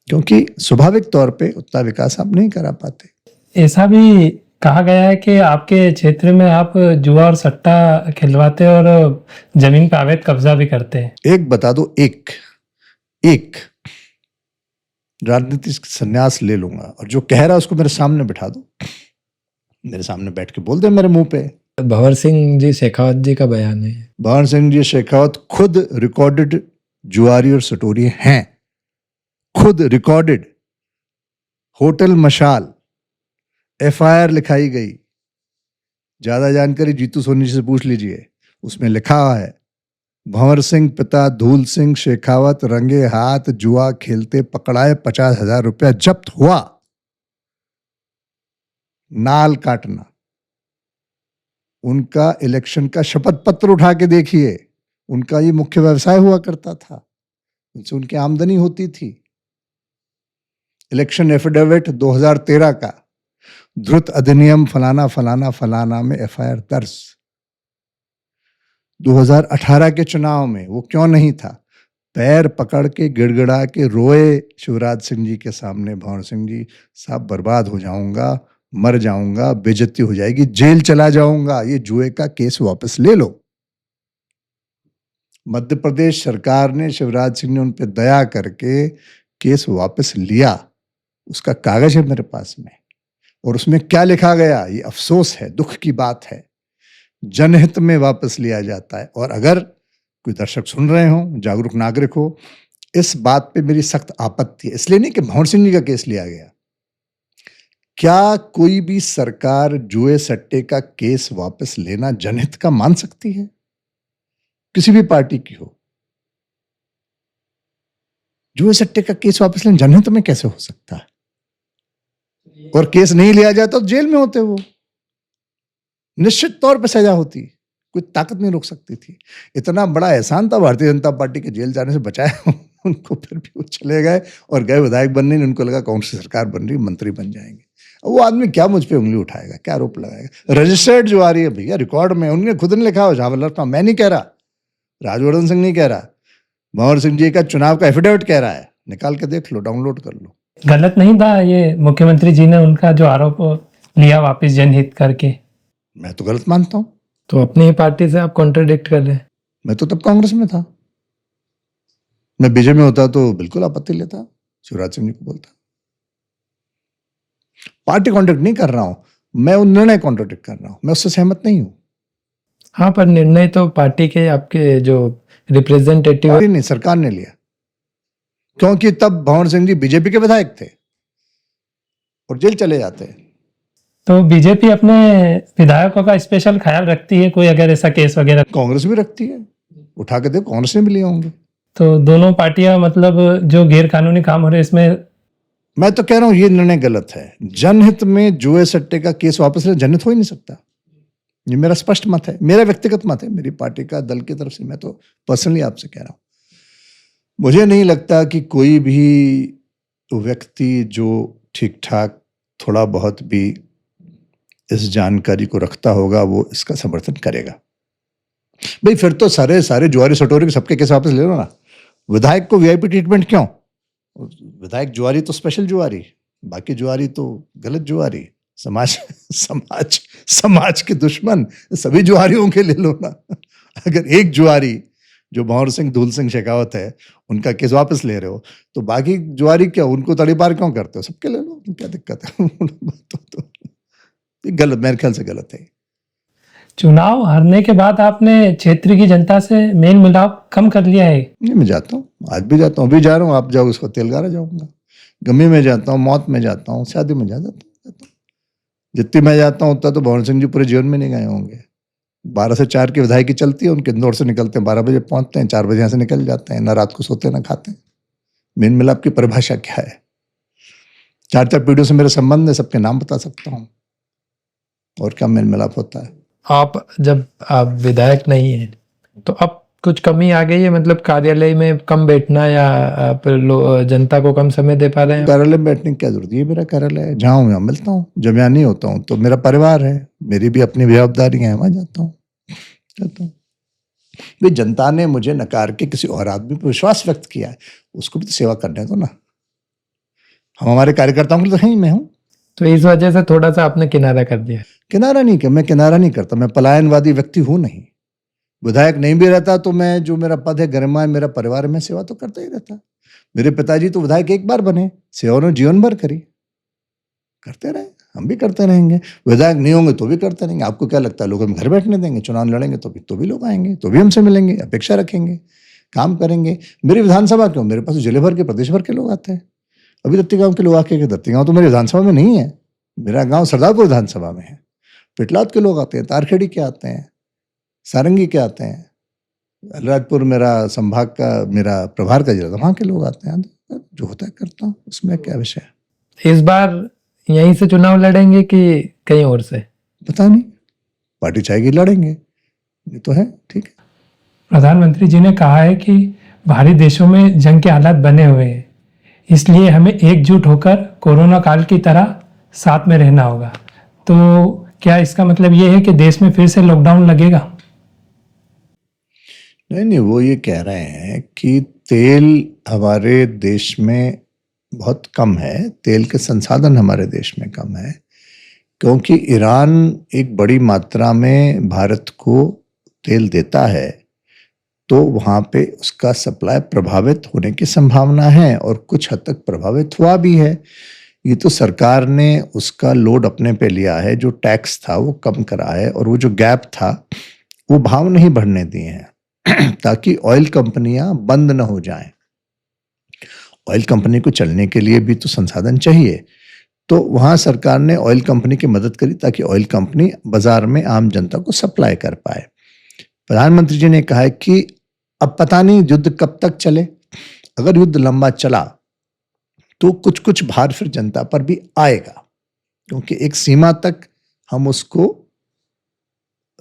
क्योंकि स्वाभाविक तौर पे उतना विकास आप नहीं करा पाते। ऐसा भी कहा गया है कि आपके क्षेत्र में आप जुआ और सट्टा खिलवाते और जमीन पर अवैध कब्जा भी करते हैं। एक बता दो, एक राजनीतिक संन्यास ले लूंगा, और जो कह रहा है उसको मेरे सामने बिठा दो, मेरे सामने बैठ के बोल दे मेरे मुंह पे। भंवर सिंह जी शेखावत जी का बयान है। भंवर सिंह जी शेखावत खुद रिकॉर्डेड जुआरी और सटोरी हैं, खुद रिकॉर्डेड। होटल मशाल FIR लिखाई गई। ज्यादा जानकारी जीतू सोनी जी से पूछ लीजिए, उसमें लिखा है भंवर सिंह पिता धूल सिंह शेखावत रंगे हाथ जुआ खेलते पकड़ाए, 50,000 रुपया जब्त हुआ। नाल काटना। उनका इलेक्शन का शपथ पत्र उठा के देखिए, उनका ये मुख्य व्यवसाय हुआ करता था, उनसे उनकी आमदनी होती थी। इलेक्शन एफिडेविट 2013 का, ध्रुत अधिनियम फलाना फलाना फलाना में FIR दर्ज। 2018 के चुनाव में वो क्यों नहीं था? पैर पकड़ के गिड़गिड़ा के रोए शिवराज सिंह जी के सामने, भंवर सिंह जी साहब बर्बाद हो जाऊंगा, मर जाऊंगा, बेइज्जती हो जाएगी, जेल चला जाऊंगा, ये जुए का केस वापस ले लो। मध्य प्रदेश सरकार ने, शिवराज सिंह ने उन पे दया करके केस वापस लिया, उसका कागज है मेरे पास में। और उसमें क्या लिखा गया, ये अफसोस है, दुख की बात है, जनहित में वापस लिया जाता है। और अगर कोई दर्शक सुन रहे हो, जागरूक नागरिक हो, इस बात पे मेरी सख्त आपत्ति है। इसलिए नहीं कि भंवर सिंह जी का केस लिया गया। क्या कोई भी सरकार जुए सट्टे का केस वापस लेना जनहित का मान सकती है? किसी भी पार्टी की हो, जुए सट्टे का केस वापस लेना जनहित में कैसे हो सकता है? और केस नहीं लिया जाता तो जेल में होते वो, निश्चित तौर पर सजा होती, कोई ताकत नहीं रोक सकती थी। इतना बड़ा एहसान था भारतीय जनता पार्टी के जेल जाने से बचाया उनको, फिर भी वो चले गए और गए विधायक बनने। उनको लगा कांग्रेस सरकार बन रही, मंत्री बन जाएंगे। वो आदमी क्या मुझ पे उंगली उठाएगा, क्या आरोप लगाएगा? रजिस्टर्ड जो आ रही है भैया, रिकॉर्ड में, उन्होंने खुद ने लिखा हो, जहां मैं नहीं कह रहा, राजवर्धन सिंह नहीं कह रहा, भंवर सिंह जी का चुनाव का एफिडेविट कह रहा है, निकाल के देख लो, डाउनलोड कर लो। गलत नहीं था ये मुख्यमंत्री जी ने उनका जो आरोप लिया वापस जनहित करके? मैं तो गलत मानता हूं। तो अपनी ही पार्टी से आप कॉन्ट्रडिक्ट कर रहे हैं। मैं तो तब कांग्रेस में था, मैं बीजेपी में होता तो बिल्कुल आपत्ति लेता, शिवराज सिंह जी को बोलता। पार्टी कॉन्ट्रैक्ट नहीं कर रहा हूं मैं, उन निर्णय कॉन्ट्रैक्ट कर रहा हूं, मैं उससे सहमत नहीं हूं। हाँ, पर निर्णय तो पार्टी के, आपके जो रिप्रेजेंटेटिव पार्टी नहीं, सरकार ने लिया, क्योंकि तब भंवर सिंह जी बीजेपी के विधायक थे और जेल चले जाते। तो बीजेपी अपने विधायकों का स्पेशल ख्याल रखती है, कोई अगर ऐसा केस वगैरह? कांग्रेस भी रखती है, उठा के देखो, कांग्रेस ने भी लिए होंगे। तो दोनों पार्टियां, मतलब जो गैर कानूनी काम हो रहे इसमें? मैं तो कह रहा हूं ये निर्णय गलत है। जनहित में जुए सट्टे का केस वापस ले, जनहित हो ही नहीं सकता। ये मेरा स्पष्ट मत है, मेरा व्यक्तिगत मत है, मेरी पार्टी का, दल की तरफ से मैं तो पर्सनली आपसे कह रहा हूं। मुझे नहीं लगता कि कोई भी व्यक्ति जो ठीक ठाक थोड़ा बहुत भी इस जानकारी को रखता होगा वो इसका समर्थन करेगा। भाई फिर तो सारे जुआरी सटोरी के सबके केस वापस ले लो ना। विधायक को वीआईपी ट्रीटमेंट क्यों? विधायक जुआरी तो स्पेशल जुआरी, बाकी जुआरी तो गलत जुआरी, समाज के दुश्मन, सभी जुआरियों के ले लो ना। अगर एक जुआरी जो भंवर सिंह, धूल सिंह शेखावत है, उनका केस वापस ले रहे हो, तो बाकी जुआरी क्या, उनको तड़ीपार क्यों करते हो? सबके ले लो, क्या दिक्कत है? तो गलत, मेरे ख्याल से गलत है। चुनाव हारने के बाद आपने क्षेत्र की जनता से मेल मिलाप कम कर लिया है? नहीं, मैं जाता हूँ, आज भी जाता हूँ, अभी जा रहा हूँ, आप जाओ उसको तेलगारा जाऊंगा, गमी में जाता हूँ, मौत में जाता हूँ, शादी में जाता हूँ। जितनी मैं जाता हूँ उतना तो भंवर सिंह जी पूरे जीवन में नहीं गए होंगे। 12 से 4 की विधायकी चलती है उनके, इंदौर से निकलते हैं 12 बजे पहुंचते हैं, 4 बजे यहाँ से निकल जाते हैं, ना रात को सोते ना खाते हैं। मेल मिलाप की परिभाषा क्या है? 4 पीढ़ियों से मेरे संबंध है, सबके नाम बता सकता हूँ, और क्या मेल मिलाप होता है? जब आप विधायक नहीं हैं तो अब कुछ कमी आ गई है, मतलब कार्यालय में कम बैठना, या आप जनता को कम समय दे पा रहे हैं? कार्यालय में बैठने की क्या जरूरत है? मेरा कार्यालय है, जहाँ हूँ यहाँ मिलता हूँ, जब यहाँ नहीं होता हूँ तो मेरा परिवार है, मेरी भी अपनी जवाबदारी है, वहां जाता हूँ। भाई जनता ने मुझे नकार के किसी और आदमी पर विश्वास व्यक्त किया है, उसको भी तो सेवा करने दो ना। हम हमारे कार्यकर्ताओं के लिए तो हैं ही, मैं हूँ। तो इस वजह से थोड़ा सा आपने किनारा कर दिया? किनारा नहीं, मैं किनारा नहीं करता, मैं पलायनवादी व्यक्ति हूं नहीं। विधायक नहीं भी रहता तो मैं, जो मेरा पद है, गरिमा है, मेरा परिवार है, मैं सेवा तो करता ही रहता। मेरे पिताजी तो विधायक एक बार बने, सेवा उन्होंने जीवन भर करी, करते रहे, हम भी करते रहेंगे। विधायक नहीं होंगे तो भी करते रहेंगे। आपको क्या लगता है लोग हम घर बैठने देंगे? चुनाव लड़ेंगे तो भी लोग आएंगे, तो भी हमसे मिलेंगे, अपेक्षा रखेंगे, काम करेंगे। मेरी विधानसभा क्यों, मेरे पास जिले भर के, प्रदेश भर के लोग आते हैं। अभी दत्ती गाँव के लोग आके, दत्ती गाँव तो मेरी विधानसभा में नहीं है, मेरा गाँव सरदारपुर विधानसभा में है। पिटलाद के लोग आते हैं, तारखेड़ी के आते हैं, सारंगी के आते हैं, अलीराजपुर मेरा संभाग का, मेरा प्रभार का जिला, वहाँ के लोग आते हैं। जो होता है करता हूँ, उसमें क्या विषय है? इस बार यहीं से चुनाव लड़ेंगे कि कहीं और से? पता नहीं, पार्टी चाहेगी लड़ेंगे, ये तो है। ठीक है। प्रधानमंत्री जी ने कहा है कि बाहरी देशों में जंग के हालात बने हुए हैं, इसलिए हमें एकजुट होकर कोरोना काल की तरह साथ में रहना होगा। तो क्या इसका मतलब ये है कि देश में फिर से लॉकडाउन लगेगा? नहीं, वो ये कह रहे हैं कि तेल हमारे देश में बहुत कम है, तेल के संसाधन हमारे देश में कम है, क्योंकि ईरान एक बड़ी मात्रा में भारत को तेल देता है, तो वहाँ पे उसका सप्लाई प्रभावित होने की संभावना है और कुछ हद तक प्रभावित हुआ भी है। ये तो सरकार ने उसका लोड अपने पे लिया है, जो टैक्स था वो कम करा है और वो जो गैप था वो भाव नहीं बढ़ने दिए हैं ताकि ऑयल कंपनियां बंद न हो जाएं। ऑयल कंपनी को चलने के लिए भी तो संसाधन चाहिए, तो वहां सरकार ने ऑयल कंपनी की मदद करी ताकि ऑयल कंपनी बाजार में आम जनता को सप्लाई कर पाए। प्रधानमंत्री जी ने कहा है कि अब पता नहीं युद्ध कब तक चले, अगर युद्ध लंबा चला तो कुछ कुछ भार फिर जनता पर भी आएगा, क्योंकि एक सीमा तक हम उसको,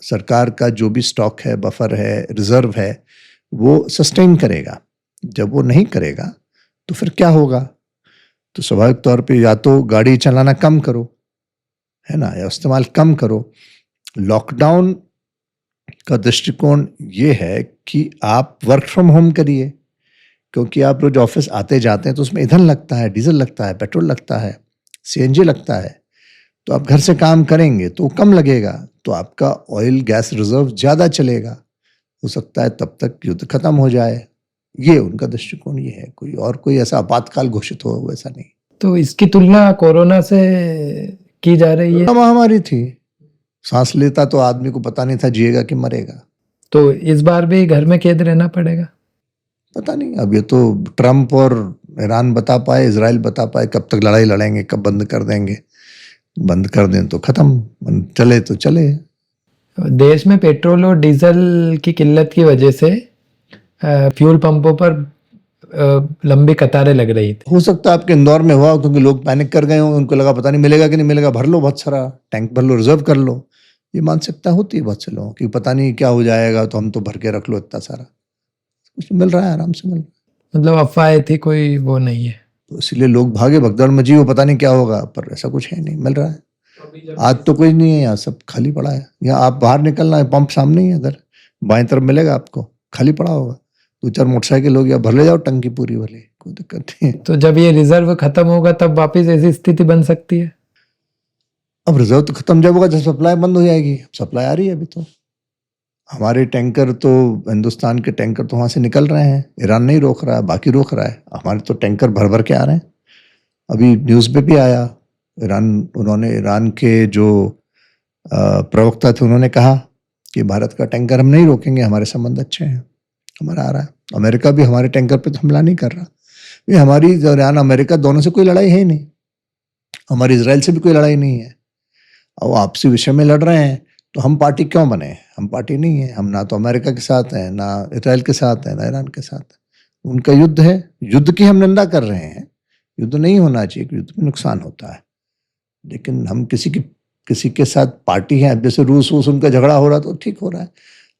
सरकार का जो भी स्टॉक है, बफर है, रिजर्व है, वो सस्टेन करेगा। जब वो नहीं करेगा तो फिर क्या होगा? तो स्वाभाविक तौर पे या तो गाड़ी चलाना कम करो, है ना, या इस्तेमाल कम करो। लॉकडाउन का दृष्टिकोण ये है कि आप वर्क फ्रॉम होम करिए, क्योंकि आप रोज ऑफिस आते जाते हैं तो उसमें ईंधन लगता है, डीजल लगता है, पेट्रोल लगता है, सीएनजी लगता है। तो आप घर से काम करेंगे तो कम लगेगा, तो आपका ऑयल गैस रिजर्व ज्यादा चलेगा। हो सकता है तब तक युद्ध खत्म हो जाए। ये उनका दृष्टिकोण ये है, कोई ऐसा आपातकाल घोषित हो वैसा नहीं। तो इसकी तुलना कोरोना से की जा रही है। महामारी थी, सांस लेता तो आदमी को पता नहीं था जिएगा कि मरेगा। तो इस बार भी घर में कैद रहना पड़ेगा। पता नहीं, अब ये तो ट्रम्प और ईरान बता पाए, इजराइल बता पाए कब तक लड़ाई लड़ेंगे, कब बंद कर देंगे। बंद कर दें तो खत्म, चले तो चले। देश में पेट्रोल और डीजल की किल्लत की वजह से फ्यूल पंपों पर लंबी कतारें लग रही थी। हो सकता है आपके इंदौर में हुआ, क्योंकि लोग पैनिक कर गए हों, उनको लगा पता नहीं मिलेगा कि नहीं मिलेगा, भर लो बहुत सारा, टैंक भर लो, रिजर्व कर लो। ये मानसिकता होती है बहुत से लोगों की, पता नहीं क्या हो जाएगा तो हम तो भर के रख लो इतना सारा। कुछ मिल रहा है, आराम से मिल रहा है। मतलब अफवाह थी, कोई वो नहीं है। तो इसलिए लोग भागे, भगदड़ में जी, वो पता नहीं क्या होगा, पर ऐसा कुछ है नहीं, मिल रहा है। आज तो कुछ नहीं है, यहाँ सब खाली पड़ा है। यहाँ आप बाहर निकलना है, पंप सामने ही है, इधर बाएं तरफ मिलेगा आपको, खाली पड़ा होगा। 2-4 मोटरसाइकिल लोग या भर ले जाओ टंकी पूरी वाली, कोई दिक्कत नहीं है। तो जब ये रिजर्व खत्म होगा तब वापस ऐसी स्थिति बन सकती है। अब रिजर्व तो खत्म जब होगा जब सप्लाई बंद हो जाएगी। सप्लाई आ रही है अभी तो, हमारे टैंकर तो, हिंदुस्तान के टैंकर तो वहां से निकल रहे हैं। ईरान नहीं रोक रहा है, बाकी रोक रहा है, हमारे तो टैंकर भर भर के आ रहे हैं। अभी न्यूज़ पे भी आया, ईरान के जो प्रवक्ता थे उन्होंने कहा कि भारत का टैंकर हम नहीं रोकेंगे, हमारे संबंध अच्छे हैं, हमारा आ रहा है। अमेरिका भी हमारे टैंकर पे तो हमला नहीं कर रहा। ये हमारी ईरान अमेरिका दोनों से कोई लड़ाई है ही नहीं, हमारी इजराइल से भी कोई लड़ाई नहीं है। और आपसी विषय में लड़ रहे हैं तो हम पार्टी क्यों बने? हम पार्टी नहीं है, हम ना तो अमेरिका के साथ हैं, ना इजराइल के साथ हैं, ना ईरान के साथ है। उनका युद्ध है, युद्ध की हम निंदा कर रहे हैं। युद्ध नहीं होना चाहिए, युद्ध में नुकसान होता है, लेकिन हम किसी के साथ पार्टी है। जैसे रूस उनका झगड़ा हो रहा तो ठीक हो रहा है।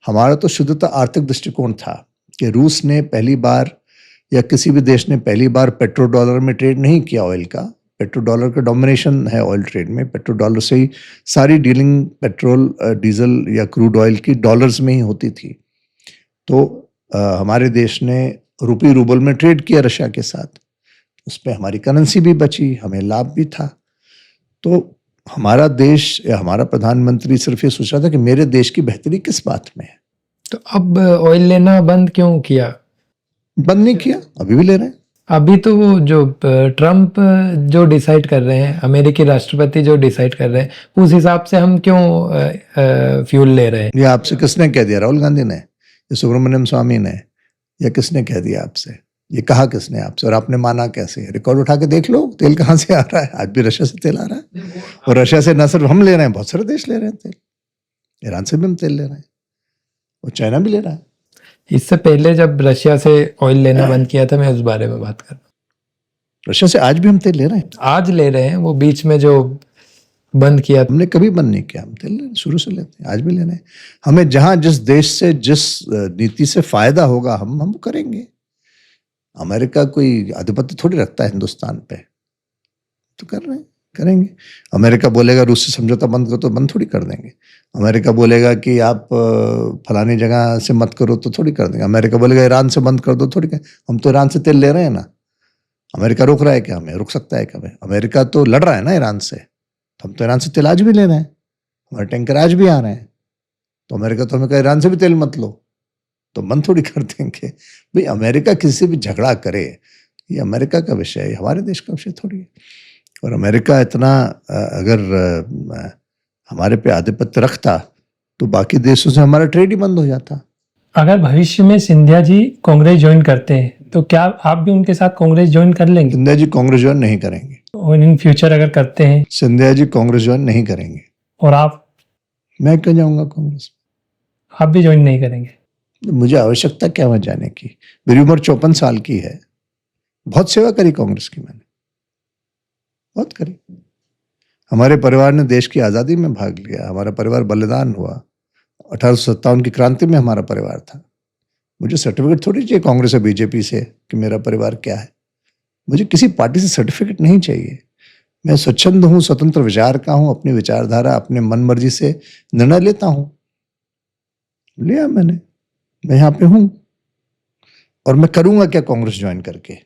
हमारा तो शुद्धता आर्थिक दृष्टिकोण था कि रूस ने पहली बार, या किसी भी देश ने पहली बार पेट्रो डॉलर में ट्रेड नहीं किया ऑयल का। पेट्रो डॉलर का डोमिनेशन है ऑयल ट्रेड में, पेट्रो डॉलर से ही सारी डीलिंग पेट्रोल, डीजल या क्रूड ऑयल की डॉलर्स में ही होती थी। तो हमारे देश ने रुपी रूबल में ट्रेड किया रशिया के साथ, उस पर हमारी करेंसी भी बची, हमें लाभ भी था। तो हमारा देश या हमारा प्रधानमंत्री सिर्फ ये सोच रहा था कि मेरे देश की बेहतरी किस बात में है। तो अब ऑयल लेना बंद क्यों किया? बंद नहीं किया, अभी भी ले रहे हैं। अभी तो वो जो ट्रम्प जो डिसाइड कर रहे हैं, अमेरिकी राष्ट्रपति जो डिसाइड कर रहे हैं, उस हिसाब से हम क्यों फ्यूल ले रहे हैं? ये आपसे किसने कह दिया? राहुल गांधी ने, या सुब्रमण्यम स्वामी ने, या किसने कह दिया आपसे? ये कहा किसने आपसे और आपने माना कैसे? रिकॉर्ड उठा के देख लो, तेल कहाँ से आ रहा है। आज भी रशिया से तेल आ रहा है, और रशिया से न सिर्फ हम ले रहे हैं, बहुत सारे देश ले रहे हैं तेल। ईरान से भी हम तेल ले रहे हैं, और चाइना भी ले रहा है। इससे पहले जब रशिया से ऑयल लेना बंद किया था, मैं उस बारे में बात कर रहा हूँ। रशिया से आज भी हम तेल ले रहे हैं। आज ले रहे हैं, वो बीच में जो बंद किया हमने कभी बंद नहीं किया, हम तेल ले, शुरू से लेते हैं, आज भी ले रहे हैं। हमें जहां जिस देश से जिस नीति से फायदा होगा हम करेंगे। अमेरिका कोई आधिपत्य थोड़ी रखता है हिंदुस्तान पे, तो कर रहे हैं, करेंगे। अमेरिका बोलेगा रूस से समझौता बंद करो, तो बंद थोड़ी कर देंगे। अमेरिका बोलेगा कि आप फलानी जगह से मत करो, तो थोड़ी कर देंगे। अमेरिका बोलेगा ईरान से बंद कर दो, थोड़ी कर। हम तो ईरान से तेल ले रहे हैं ना। अमेरिका रोक रहा है क्या हमें? रोक सकता है क्या हमें? अमेरिका तो लड़ रहा है ना ईरान से, तो हम तो ईरान से तेल आज भी ले रहे हैं, हमारे टैंकर आज भी आ रहे हैं। तो अमेरिका तो हमें कहा ईरान से भी तेल मत लो, तो मन थोड़ी कर देंगे। भाई अमेरिका किसी से भी झगड़ा करे, ये अमेरिका का विषय है, हमारे देश का विषय थोड़ी है। और अमेरिका इतना अगर हमारे पे आधिपत्य रखता तो बाकी देशों से हमारा ट्रेड ही बंद हो जाता। अगर भविष्य में सिंधिया जी कांग्रेस ज्वाइन करते हैं तो क्या आप भी उनके साथ कांग्रेस ज्वाइन कर लेंगे? सिंधिया जी कांग्रेस ज्वाइन नहीं करेंगे। और इन फ्यूचर अगर करते हैं? सिंधिया जी कांग्रेस ज्वाइन नहीं करेंगे। और आप? मैं क्यों जाऊंगा कांग्रेस? आप भी ज्वाइन नहीं करेंगे? मुझे आवश्यकता क्या है जाने की? मेरी उम्र 54 साल की है। बहुत सेवा करी कांग्रेस की मैंने, बहुत करी। हमारे परिवार ने देश की आज़ादी में भाग लिया, हमारा परिवार बलिदान हुआ। 1857 की क्रांति में हमारा परिवार था। मुझे सर्टिफिकेट थोड़ी चाहिए कांग्रेस और बीजेपी से कि मेरा परिवार क्या है। मुझे किसी पार्टी से सर्टिफिकेट नहीं चाहिए। मैं स्वच्छंद हूँ, स्वतंत्र विचार का हूँ, अपनी विचारधारा अपने मन मर्जी से निर्णय लेता हूँ। लिया मैंने, मैं यहाँ पे हूँ और मैं करूँगा क्या कांग्रेस ज्वाइन करके?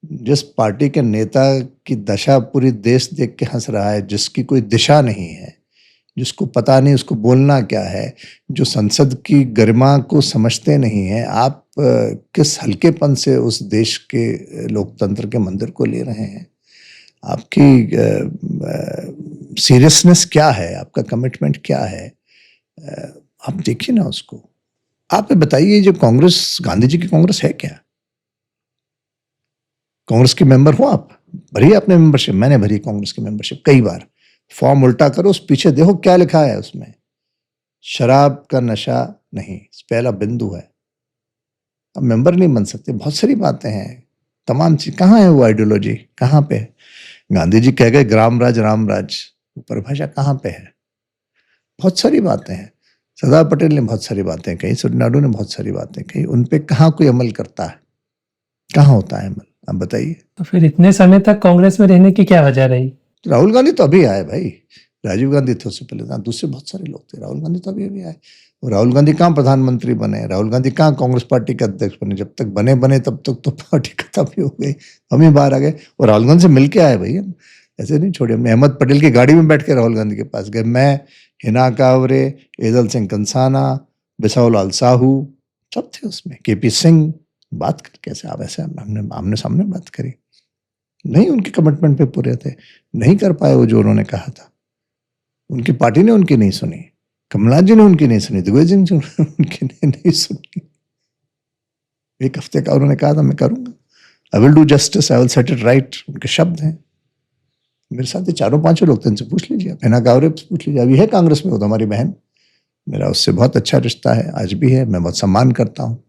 जिस पार्टी के नेता की दशा पूरी देश देख के हंस रहा है, जिसकी कोई दिशा नहीं है, जिसको पता नहीं उसको बोलना क्या है, जो संसद की गरिमा को समझते नहीं है, आप किस हल्केपन से उस देश के लोकतंत्र के मंदिर को ले रहे हैं? आपकी सीरियसनेस क्या है? आपका कमिटमेंट क्या है? आप देखिए ना उसको। आप बताइए, जो कांग्रेस, गांधी जी की कांग्रेस है क्या? कांग्रेस के मेंबर हो आप? भरी आपने मेंबरशिप? मैंने भरी कांग्रेस की मेंबरशिप कई बार। फॉर्म उल्टा करो, उस पीछे देखो क्या लिखा है उसमें। शराब का नशा नहीं, पहला बिंदु है। अब मेंबर नहीं बन सकते, बहुत सारी बातें हैं, तमाम चीज। कहाँ है वो आइडियोलॉजी? कहाँ पे है? गांधी जी कह गए ग्राम राज राम राज, परिभाषा कहाँ पे है? बहुत सारी बातें हैं। सरदार पटेल ने बहुत सारी बातें कही, सुरनाडू ने बहुत सारी बातें कही, उन पे कहाँ कोई अमल करता है? कहाँ होता है अमल? आप बताइए। तो फिर इतने समय तक कांग्रेस में रहने की क्या वजह रही? राहुल गांधी तो अभी आए भाई। राजीव गांधी थे उससे पहले, दूसरे बहुत सारे लोग थे। राहुल गांधी तो अभी आए। और राहुल गांधी कहाँ प्रधानमंत्री बने? राहुल गांधी कहाँ कांग्रेस पार्टी के अध्यक्ष बने? जब तक बने तब तक तो पार्टी खत्म ही हो गई, हम ही बाहर आ गए। और राहुल गांधी से मिल के आए भैया, ऐसे नहीं छोड़े हमने। अहमद पटेल की गाड़ी में बैठ के राहुल गांधी के पास गए। मैं, हिना कांवरे, एदल सिंह कंसाना, बिसाऊ लाल साहू, सब थे उसमें। केपी सिंह। बात कर कैसे आप? ऐसे हमने आमने सामने बात करी। नहीं उनके कमिटमेंट पे पूरे थे, नहीं कर पाए वो जो उन्होंने कहा था। उनकी पार्टी ने उनकी नहीं सुनी, कमलनाथ जी ने उनकी नहीं सुनी, दिग्विजय सिंह जी ने उनकी नहीं सुनी। एक हफ्ते का उन्होंने कहा था मैं करूंगा, I will do justice, I will set it right. उनके शब्द हैं। मेरे साथ ये चारों पांचों लोग थे, इनसे पूछ लीजिए, हिना कांवरे से पूछ लीजिए। अभी है कांग्रेस में, वो तो हमारी बहन। मेरा उससे बहुत अच्छा रिश्ता है, आज भी है। मैं बहुत सम्मान करता हूँ,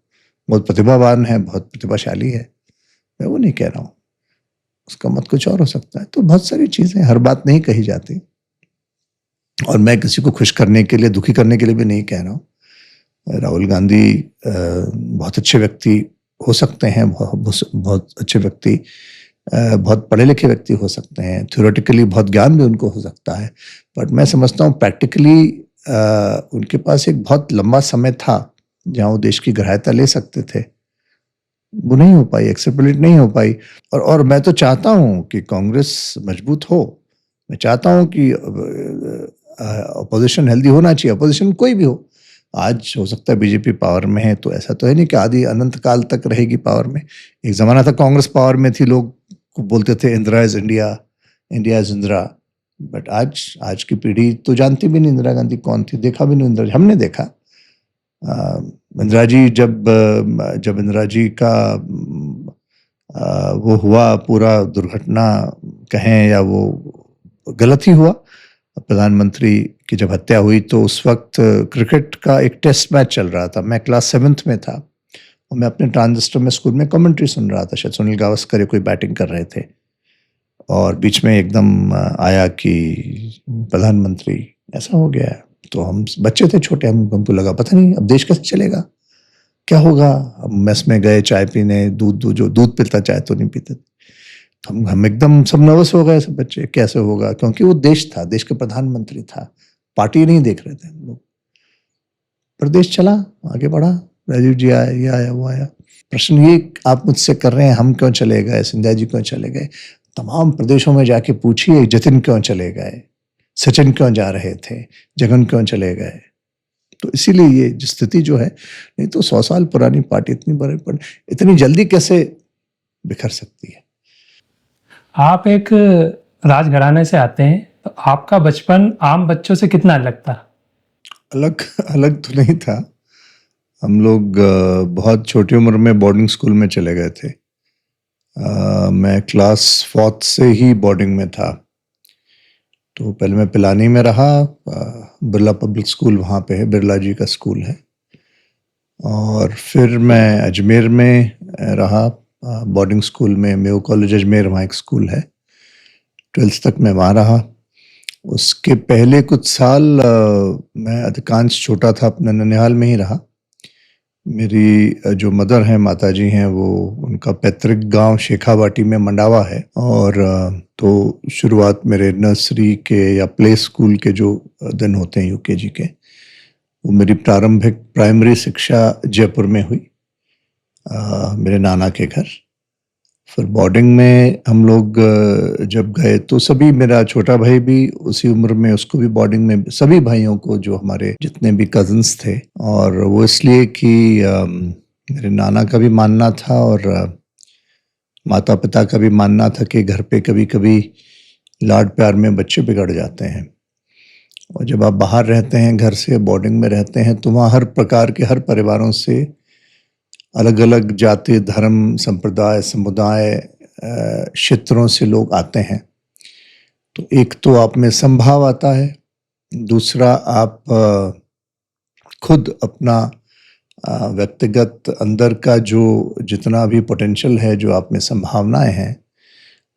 बहुत प्रतिभावान है, बहुत प्रतिभाशाली है। मैं वो नहीं कह रहा हूँ, उसका मत कुछ और हो सकता है। तो बहुत सारी चीजें, हर बात नहीं कही जाती। और मैं किसी को खुश करने के लिए, दुखी करने के लिए भी नहीं कह रहा हूँ। राहुल गांधी बहुत अच्छे व्यक्ति हो सकते हैं, बहुत अच्छे व्यक्ति, बहुत पढ़े लिखे व्यक्ति हो सकते हैं, थ्योरेटिकली बहुत ज्ञान भी उनको हो सकता है। बट मैं समझता हूँ प्रैक्टिकली उनके पास एक बहुत लंबा समय था जहाँ वो देश की गहरायता ले सकते थे। वो नहीं हो पाई, एक्सेप्टेबिलिटी नहीं हो पाई। और मैं तो चाहता हूँ कि कांग्रेस मजबूत हो। मैं चाहता हूँ कि अपोजिशन हेल्दी होना चाहिए, अपोजिशन कोई भी हो। आज हो सकता है बीजेपी पावर में है, तो ऐसा तो है नहीं कि आदि अनंत काल तक रहेगी पावर में। एक जमाना था कांग्रेस पावर में थी, लोग को बोलते थे Indira is India, India is Indira. But आज की पीढ़ी तो जानती भी नहीं इंदिरा गांधी कौन थी, देखा भी नहीं इंदिरा। हमने देखा इंदिरा जी, जब इंदिरा जी का वो हुआ पूरा दुर्घटना कहें या वो गलत ही हुआ, प्रधानमंत्री की जब हत्या हुई, तो उस वक्त क्रिकेट का एक टेस्ट मैच चल रहा था। मैं क्लास 7th में था और मैं अपने ट्रांजिस्टर में स्कूल में कमेंट्री सुन रहा था। शायद सुनील गावस्कर कोई बैटिंग कर रहे थे और बीच में एकदम आया कि प्रधानमंत्री ऐसा हो गया है। तो हम बच्चे थे छोटे, हमको लगा पता नहीं अब देश कैसे चलेगा, क्या होगा। हम मेस में गए चाय पीने, जो दूध पीता चाय तो नहीं पीते। तो हम एकदम सब नर्वस हो गए, सब बच्चे, कैसे होगा, क्योंकि वो देश था, देश का प्रधानमंत्री था, पार्टी नहीं देख रहे थे हम लोग। पर देश चला, आगे बढ़ा, राजीव जी आया, ये आया, वो आया। प्रश्न ये आप मुझसे कर रहे हैं हम क्यों चले गए, सिंधिया जी क्यों चले गए। तमाम प्रदेशों में जाके पूछिए जतिन क्यों चले गए, सचिन क्यों जा रहे थे, जगन क्यों चले गए। तो इसीलिए ये जो स्थिति जो है, नहीं तो 100 साल पुरानी पार्टी इतनी बड़ी इतनी जल्दी कैसे बिखर सकती है। आप एक राजघराने से आते हैं, तो आपका बचपन आम बच्चों से कितना अलग था? अलग अलग तो नहीं था। हम लोग बहुत छोटी उम्र में बोर्डिंग स्कूल में चले गए थे। मैं क्लास 4th से ही बोर्डिंग में था। तो पहले मैं पिलानी में रहा, बिरला पब्लिक स्कूल वहाँ पे है, बिरला जी का स्कूल है। और फिर मैं अजमेर में रहा, बोर्डिंग स्कूल में, मेयो कॉलेज अजमेर, वहाँ एक स्कूल है। 12th तक मैं वहाँ रहा। उसके पहले कुछ साल मैं अधिकांश छोटा था अपने ननिहाल में ही रहा। मेरी जो मदर हैं, माताजी हैं, वो उनका पैतृक गांव शेखावाटी में मंडावा है। और तो शुरुआत मेरे नर्सरी के या प्ले स्कूल के जो दिन होते हैं यूकेजी के, वो मेरी प्रारंभिक प्राइमरी शिक्षा जयपुर में हुई, मेरे नाना के घर। फिर बोर्डिंग में हम लोग जब गए तो सभी, मेरा छोटा भाई भी उसी उम्र में, उसको भी बोर्डिंग में, सभी भाइयों को, जो हमारे जितने भी कजन्स थे। और वो इसलिए कि मेरे नाना का भी मानना था और माता पिता का भी मानना था कि घर पे कभी कभी लाड प्यार में बच्चे बिगड़ जाते हैं। और जब आप बाहर रहते हैं, घर से बोर्डिंग में रहते हैं, तो वहाँ हर प्रकार के, हर परिवारों से, अलग अलग जाति, धर्म, संप्रदाय, समुदाय, क्षेत्रों से लोग आते हैं। तो एक तो आप में संभाव आता है, दूसरा आप खुद अपना व्यक्तिगत अंदर का जो जितना भी पोटेंशियल है, जो आप में संभावनाएं हैं,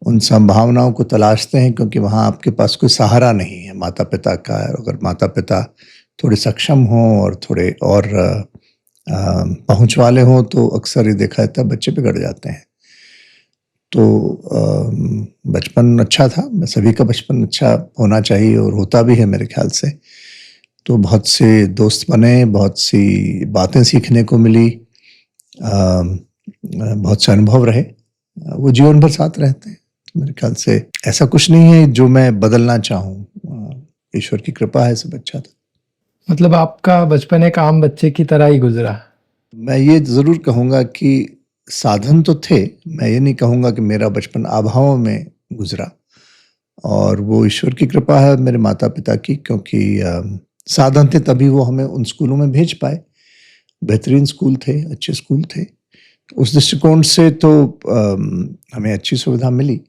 उन संभावनाओं को तलाशते हैं, क्योंकि वहाँ आपके पास कोई सहारा नहीं है माता पिता का। अगर माता पिता थोड़े सक्षम हों और थोड़े और पहुंच वाले हों, तो अक्सर ये देखा जाता है बच्चे बिगड़ जाते हैं। तो बचपन अच्छा था, सभी का बचपन अच्छा होना चाहिए और होता भी है मेरे ख्याल से। तो बहुत से दोस्त बने, बहुत सी बातें सीखने को मिली, बहुत से अनुभव रहे, वो जीवन भर साथ रहते हैं। तो मेरे ख्याल से ऐसा कुछ नहीं है जो मैं बदलना चाहूँ, ईश्वर की कृपा है, सब अच्छा था। मतलब आपका बचपन एक आम बच्चे की तरह ही गुजरा। मैं ये ज़रूर कहूँगा कि साधन तो थे, मैं ये नहीं कहूँगा कि मेरा बचपन अभावों में गुजरा। और वो ईश्वर की कृपा है, मेरे माता पिता की, क्योंकि साधन थे तभी वो हमें उन स्कूलों में भेज पाए। बेहतरीन स्कूल थे, अच्छे स्कूल थे। उस दृष्टिकोण से तो हमें अच्छी सुविधा मिली।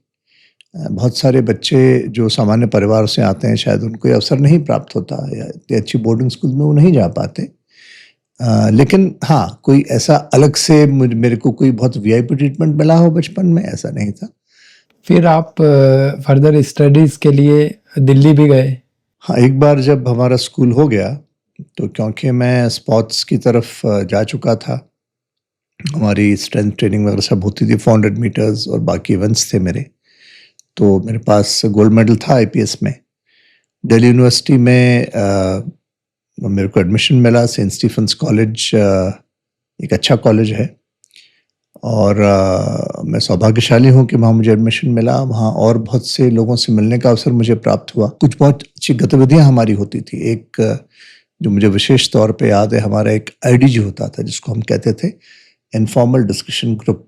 बहुत सारे बच्चे जो सामान्य परिवार से आते हैं, शायद उनको ये अवसर नहीं प्राप्त होता, या इतनी अच्छी बोर्डिंग स्कूल में वो नहीं जा पाते। लेकिन हाँ, कोई ऐसा अलग से मेरे को कोई बहुत वीआईपी ट्रीटमेंट मिला हो बचपन में, ऐसा नहीं था। फिर आप फर्दर स्टडीज़ के लिए दिल्ली भी गए। हाँ, एक बार जब हमारा स्कूल हो गया, तो क्योंकि मैं स्पोर्ट्स की तरफ जा चुका था, हमारी स्ट्रेंथ ट्रेनिंग वगैरह सब होती थी, 400 मीटर्स और बाकी इवेंट्स थे मेरे, तो मेरे पास गोल्ड मेडल था आईपीएस में। दिल्ली यूनिवर्सिटी में मेरे को एडमिशन मिला। सेंट स्टीफेंस कॉलेज एक अच्छा कॉलेज है, और मैं सौभाग्यशाली हूँ कि वहाँ मुझे एडमिशन मिला। वहाँ और बहुत से लोगों से मिलने का अवसर मुझे प्राप्त हुआ। कुछ बहुत अच्छी गतिविधियाँ हमारी होती थी। एक जो मुझे विशेष तौर पे याद है, हमारा एक आईडीजी होता था, जिसको हम कहते थे इनफॉर्मल डिस्कशन ग्रुप।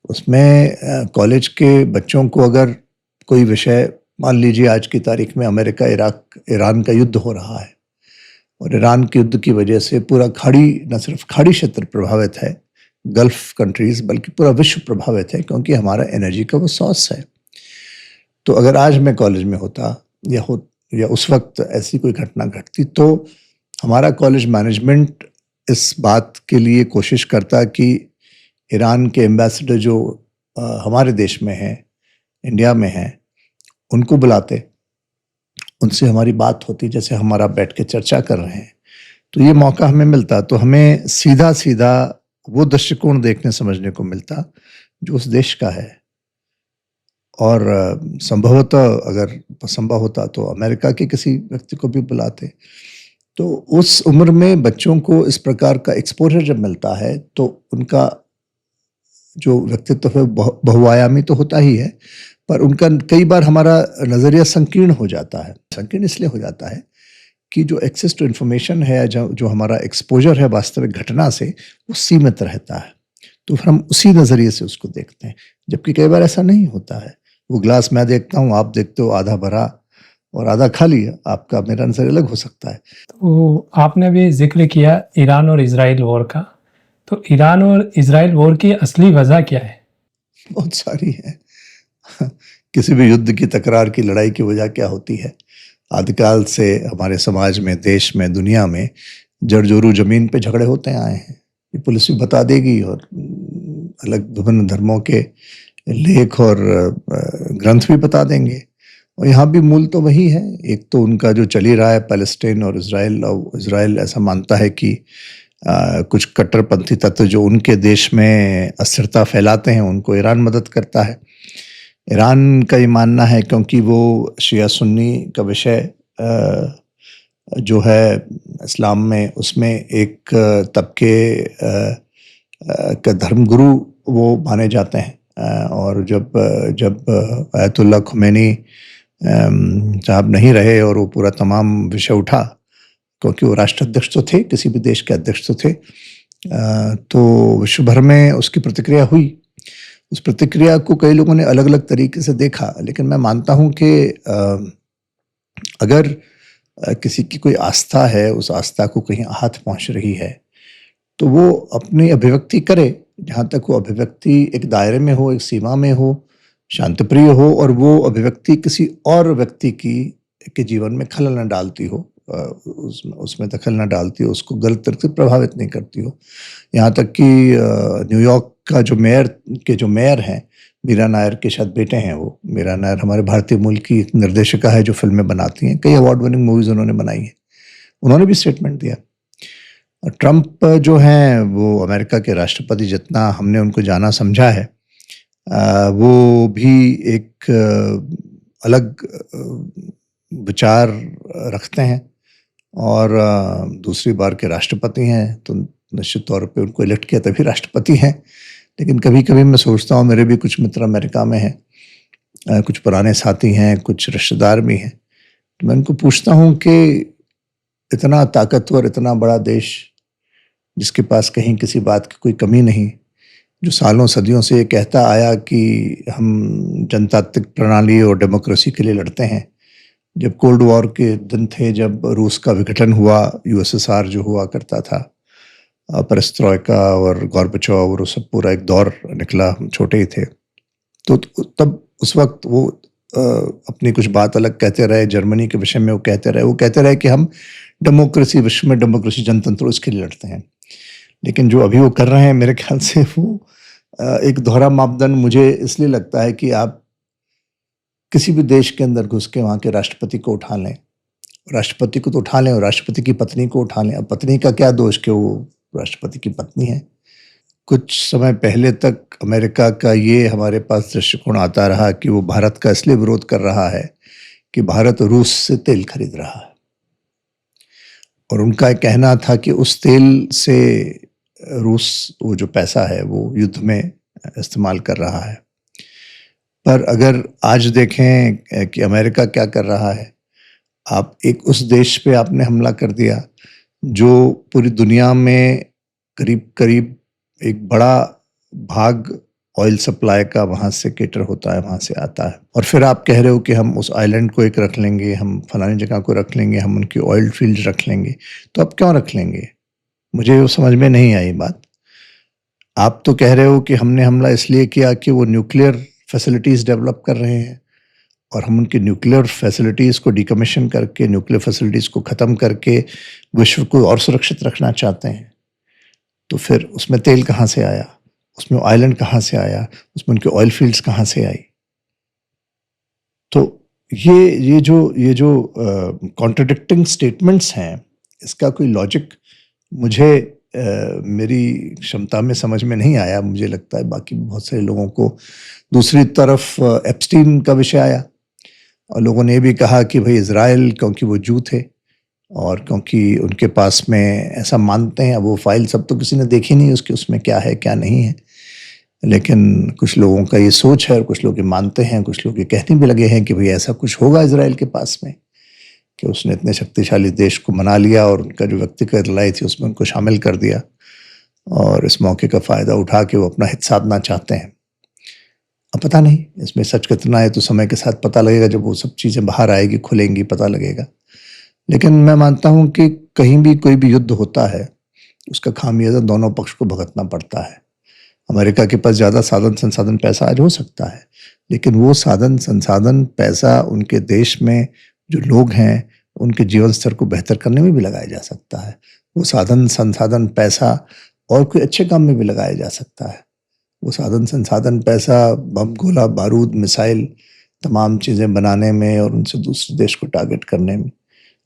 उसमें कॉलेज के बच्चों को अगर कोई विषय, मान लीजिए आज की तारीख में अमेरिका इराक ईरान का युद्ध हो रहा है, और ईरान के युद्ध की वजह से पूरा खाड़ी, न सिर्फ खाड़ी क्षेत्र प्रभावित है, गल्फ कंट्रीज, बल्कि पूरा विश्व प्रभावित है, क्योंकि हमारा एनर्जी का वो सोर्स है। तो अगर आज मैं कॉलेज में होता या उस वक्त ऐसी कोई घटना घटती, तो हमारा कॉलेज मैनेजमेंट इस बात के लिए कोशिश करता कि ईरान के एम्बेसडर जो हमारे देश में हैं, इंडिया में हैं, उनको बुलाते, उनसे हमारी बात होती, जैसे हमारा बैठ के चर्चा कर रहे हैं। तो ये मौका हमें मिलता, तो हमें सीधा सीधा वो दृष्टिकोण देखने समझने को मिलता जो उस देश का है। और संभवतः अगर संभव होता तो अमेरिका के किसी व्यक्ति को भी बुलाते। तो उस उम्र में बच्चों को इस प्रकार का एक्सपोजर जब मिलता है, तो उनका जो व्यक्तित्व है बहुआयामी तो होता ही है, पर उनका कई बार हमारा नज़रिया संकीर्ण हो जाता है। संकीर्ण इसलिए हो जाता है कि जो एक्सेस टू इन्फॉर्मेशन है, जो हमारा एक्सपोजर है वास्तविक घटना से, वो सीमित रहता है। तो फिर हम उसी नज़रिए से उसको देखते हैं, जबकि कई बार ऐसा नहीं होता है। वो ग्लास मैं देखता हूँ, आप देखते हो आधा भरा और आधा खाली है, आपका मेरा नज़र अलग हो सकता है। तो आपने अभी जिक्र किया ईरान और इजराइल वॉर का, तो ईरान और इजराइल वॉर की असली वजह क्या है? बहुत सारी है। किसी भी युद्ध की, तकरार की, लड़ाई की वजह क्या होती है? आदिकाल से हमारे समाज में, देश में, दुनिया में जड़-जोरू जमीन पे झगड़े होते आए हैं। ये पुलिस भी बता देगी और अलग विभिन्न धर्मों के लेख और ग्रंथ भी बता देंगे। और यहाँ भी मूल तो वही है। एक तो उनका जो चल ही रहा है पैलेस्टाइन और इज़राइल ऐसा मानता है कि कुछ कट्टरपंथी तत्व जो उनके देश में अस्थिरता फैलाते हैं, उनको ईरान मदद करता है। ईरान का ये मानना है क्योंकि वो शिया सुन्नी का विषय जो है इस्लाम में, उसमें एक तबके का धर्मगुरु वो माने जाते हैं। और जब आयतुल्लाह खुमैनी साहब नहीं रहे और वो पूरा तमाम विषय उठा, क्योंकि वो राष्ट्राध्यक्ष तो थे, किसी भी देश के अध्यक्ष तो थे, तो विश्व भर में उसकी प्रतिक्रिया हुई। उस प्रतिक्रिया को कई लोगों ने अलग अलग तरीके से देखा, लेकिन मैं मानता हूँ कि अगर किसी की कोई आस्था है, उस आस्था को कहीं आहत पहुँच रही है, तो वो अपनी अभिव्यक्ति करे, जहाँ तक वो अभिव्यक्ति एक दायरे में हो, एक सीमा में हो, शांतिप्रिय हो, और वो अभिव्यक्ति किसी और व्यक्ति के जीवन में खलल न डालती हो, उसमें दखल न डालती हो, उसको गलत तरह से प्रभावित नहीं करती हो। यहाँ तक कि न्यूयॉर्क का जो मेयर हैं, मीरा नायर के शायद बेटे हैं वो। मीरा नायर हमारे भारतीय मूल की निर्देशिका है जो फिल्में बनाती हैं, कई अवार्ड विनिंग मूवीज उन्होंने बनाई हैं। उन्होंने भी स्टेटमेंट दिया। ट्रंप जो हैं वो अमेरिका के राष्ट्रपति, जितना हमने उनको जाना समझा है, वो भी एक अलग विचार रखते हैं और दूसरी बार के राष्ट्रपति हैं, तो निश्चित तौर पे उनको इलेक्ट किया तभी राष्ट्रपति हैं। लेकिन कभी कभी मैं सोचता हूँ, मेरे भी कुछ मित्र अमेरिका में हैं, कुछ पुराने साथी हैं, कुछ रिश्तेदार भी हैं, तो मैं उनको पूछता हूँ कि इतना ताकतवर, इतना बड़ा देश जिसके पास कहीं किसी बात की कोई कमी नहीं, जो सालों सदियों से ये कहता आया कि हम जनतांत्रिक प्रणाली और डेमोक्रेसी के लिए लड़ते हैं। जब कोल्ड वॉर के दिन थे, जब रूस का विघटन हुआ, यूएसएसआर जो हुआ करता था, पेरेस्ट्रोइका और गोर्बाचोव और सब पूरा एक दौर निकला, हम छोटे ही थे, तो तब उस वक्त वो अपनी कुछ बात अलग कहते रहे। जर्मनी के विषय में वो कहते रहे कि हम डेमोक्रेसी, विश्व में डेमोक्रेसी, जनतंत्र, उसके लिए लड़ते हैं। लेकिन जो अभी वो कर रहे हैं, मेरे ख्याल से वो एक दोहरा मापदंड मुझे इसलिए लगता है कि आप किसी भी देश के अंदर घुस के वहाँ के राष्ट्रपति को उठा लें, राष्ट्रपति को तो उठा लें, और राष्ट्रपति की पत्नी को उठा लें। अब पत्नी का क्या दोष कि वो राष्ट्रपति की पत्नी है। कुछ समय पहले तक अमेरिका का ये हमारे पास दृष्टिकोण आता रहा कि वो भारत का इसलिए विरोध कर रहा है कि भारत रूस से तेल खरीद रहा है, और उनका कहना था कि उस तेल से रूस वो जो पैसा है वो युद्ध में इस्तेमाल कर रहा है। पर अगर आज देखें कि अमेरिका क्या कर रहा है, आप एक उस देश पे आपने हमला कर दिया जो पूरी दुनिया में करीब करीब एक बड़ा भाग ऑयल सप्लाई का वहाँ से केटर होता है, वहाँ से आता है, और फिर आप कह रहे हो कि हम उस आइलैंड को एक रख लेंगे, हम फलानी जगह को रख लेंगे, हम उनकी ऑयल फील्ड रख लेंगे। तो आप क्यों रख लेंगे? मुझे वो समझ में नहीं आई बात। आप तो कह रहे हो कि हमने हमला इसलिए किया कि वो न्यूक्लियर फैसिलिटीज़ डेवलप कर रहे हैं, और हम उनकी न्यूक्लियर फैसिलिटीज़ को डिकमीशन करके, न्यूक्लियर फैसिलिटीज़ को ख़त्म करके विश्व को और सुरक्षित रखना चाहते हैं। तो फिर उसमें तेल कहाँ से आया, उसमें आइलैंड कहाँ से आया, उसमें उनके ऑयल फील्ड्स कहाँ से आई? तो ये जो कॉन्ट्रडिक्टिंग स्टेटमेंट्स हैं, इसका कोई लॉजिक मुझे मेरी क्षमता में समझ में नहीं आया। मुझे लगता है बाकी बहुत सारे लोगों को। दूसरी तरफ एप्स्टीन का विषय आया, और लोगों ने भी कहा कि भाई इज़राइल, क्योंकि वो जू थे और क्योंकि उनके पास में ऐसा मानते हैं, अब वो फाइल सब तो किसी ने देखी नहीं उसमें क्या है क्या नहीं है, लेकिन कुछ लोगों का ये सोच है और कुछ लोग ये मानते हैं, कुछ लोग ये कहने भी लगे हैं कि भाई ऐसा कुछ होगा इज़राइल के पास में। कि उसने इतने शक्तिशाली देश को मना लिया और उनका जो व्यक्तिगत लड़ाई थी उसमें उनको शामिल कर दिया और इस मौके का फ़ायदा उठा के वो अपना हित साधना चाहते हैं। अब पता नहीं इसमें सच कितना है, तो समय के साथ पता लगेगा, जब वो सब चीज़ें बाहर आएगी, खुलेंगी, पता लगेगा। लेकिन मैं मानता हूँ कि कहीं भी कोई भी युद्ध होता है, उसका खामियाजा दोनों पक्ष को भुगतना पड़ता है। अमेरिका के पास ज़्यादा साधन संसाधन पैसा आज हो सकता है, लेकिन वो साधन संसाधन पैसा उनके देश में जो लोग हैं उनके जीवन स्तर को बेहतर करने में भी लगाया जा सकता है। वो साधन संसाधन पैसा और कोई अच्छे काम में भी लगाया जा सकता है। वो साधन संसाधन पैसा बम, गोला बारूद, मिसाइल, तमाम चीज़ें बनाने में और उनसे दूसरे देश को टारगेट करने में।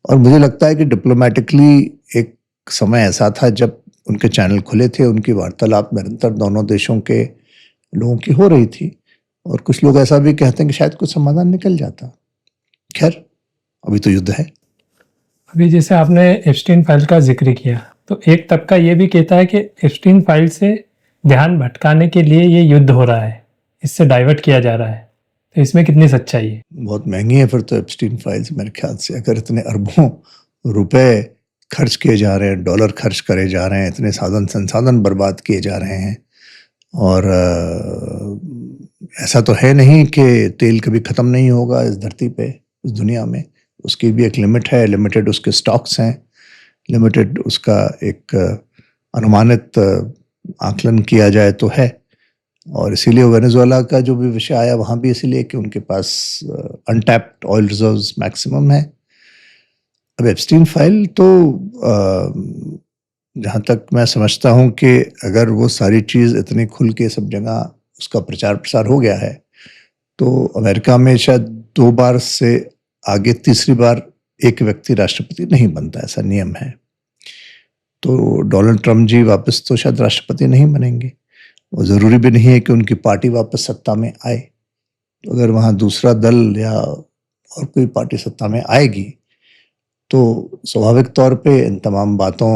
और मुझे लगता है कि डिप्लोमेटिकली एक समय ऐसा था जब उनके चैनल खुले थे, उनकी वार्तालाप निरंतर दोनों देशों के लोगों की हो रही थी और कुछ लोग ऐसा भी कहते हैं कि शायद कुछ समाधान निकल जाता। खैर, अभी तो युद्ध है। अभी जैसे आपने एप्स्टीन फाइल का जिक्र किया, तो एक तबका ये भी कहता है कि एप्स्टीन फाइल से ध्यान भटकाने के लिए ये युद्ध हो रहा है, इससे डाइवर्ट किया जा रहा है। तो इसमें कितनी सच्चाई है? बहुत महंगी है फिर तो एप्स्टीन फाइल्स मेरे ख्याल से। अगर इतने अरबों रुपए खर्च किए जा रहे हैं, डॉलर खर्च करे जा रहे हैं, इतने साधन संसाधन बर्बाद किए जा रहे हैं और ऐसा तो है नहीं कि तेल कभी ख़त्म नहीं होगा इस धरती पे, इस दुनिया में। उसकी भी एक लिमिट है, लिमिटेड उसके स्टॉक्स हैं, लिमिटेड उसका एक अनुमानित आकलन किया जाए तो है। और इसीलिए वेनेजुएला का जो भी विषय आया वहाँ भी इसीलिए कि उनके पास अनटैप्ड ऑयल रिजर्व्स मैक्सिमम है। अब एप्स्टीन फाइल तो जहाँ तक मैं समझता हूँ कि अगर वो सारी चीज़ इतनी खुल के सब जगह उसका प्रचार प्रसार हो गया है, तो अमेरिका में शायद 2 बार से आगे तीसरी बार एक व्यक्ति राष्ट्रपति नहीं बनता, ऐसा नियम है। तो डोनाल्ड ट्रम्प जी वापस तो शायद राष्ट्रपति नहीं बनेंगे। वो ज़रूरी भी नहीं है कि उनकी पार्टी वापस सत्ता में आए। तो अगर वहाँ दूसरा दल या और कोई पार्टी सत्ता में आएगी तो स्वाभाविक तौर पे इन तमाम बातों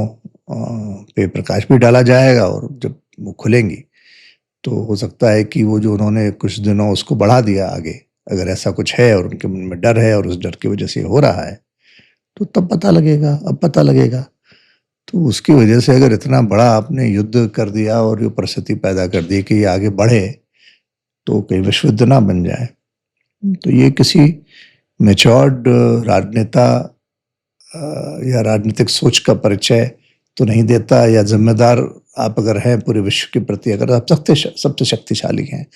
पे प्रकाश भी डाला जाएगा और जब वो खुलेंगी तो हो सकता है कि वो जो उन्होंने कुछ दिनों उसको बढ़ा दिया आगे, अगर ऐसा कुछ है और उनके मन में डर है और उस डर की वजह से हो रहा है, तो तब पता लगेगा। अब पता लगेगा तो उसकी वजह से अगर इतना बड़ा आपने युद्ध कर दिया और ये परिस्थिति पैदा कर दी कि ये आगे बढ़े तो कहीं विश्व युद्ध ना बन जाए, तो ये किसी मैच्योर्ड राजनेता या राजनीतिक सोच का परिचय तो नहीं देता। या जिम्मेदार आप अगर हैं पूरे विश्व के प्रति, अगर आप सबसे शक्तिशाली हैं,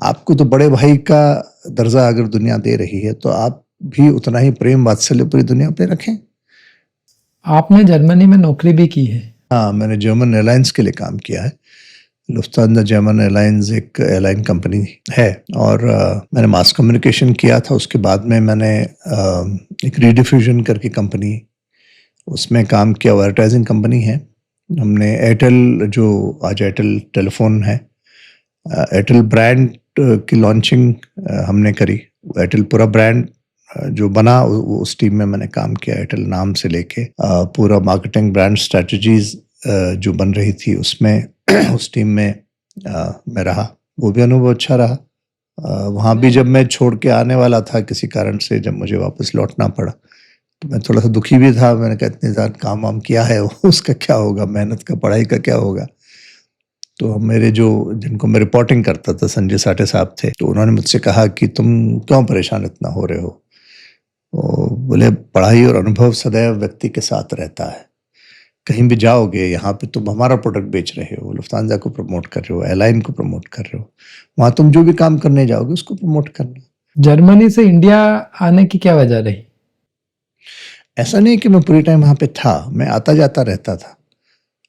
आपको तो बड़े भाई का दर्जा अगर दुनिया दे रही है, तो आप भी उतना ही प्रेम वात्सल्य पूरी दुनिया पे रखें। आपने जर्मनी में नौकरी भी की है? हाँ, मैंने जर्मन एयरलाइंस के लिए काम किया है। लुफ्तांजा जर्मन एयरलाइंस एक एयरलाइन कंपनी है और मैंने मास कम्युनिकेशन किया था। उसके बाद में मैंने एक रीडिफ्यूजन करके कंपनी, उसमें काम किया। एडवर्टाइजिंग कंपनी है। हमने एयरटेल, जो आज एयरटेल टेलीफोन है, एयरटेल ब्रांड की लॉन्चिंग हमने करी। एयरटेल पूरा ब्रांड जो बना उस टीम में मैंने काम किया। एयरटेल नाम से लेके पूरा मार्केटिंग, ब्रांड स्ट्रेटजीज जो बन रही थी उसमें उस टीम में मैं रहा। वो भी अनुभव अच्छा रहा। वहाँ भी जब मैं छोड़ के आने वाला था किसी कारण से, जब मुझे वापस लौटना पड़ा, तो मैं थोड़ा सा दुखी भी था। मैंने कहा इतने ज़्यादा काम वाम किया है, उसका क्या होगा, मेहनत का, पढ़ाई का क्या होगा। तो मेरे जिनको मैं रिपोर्टिंग करता था, संजय साठे साहब थे, तो उन्होंने मुझसे कहा कि तुम क्यों परेशान इतना हो रहे हो। बोले पढ़ाई और अनुभव सदैव व्यक्ति के साथ रहता है। कहीं भी जाओगे, यहाँ पे तुम हमारा प्रोडक्ट बेच रहे हो, लुफ्तांजा को प्रमोट कर रहे हो, एयरलाइन को प्रमोट कर रहे हो, वहाँ तुम जो भी काम करने जाओगे उसको प्रमोट करना। जर्मनी से इंडिया आने की क्या वजह रही? ऐसा नहीं कि मैं पूरी टाइम वहाँ पे था, मैं आता जाता रहता था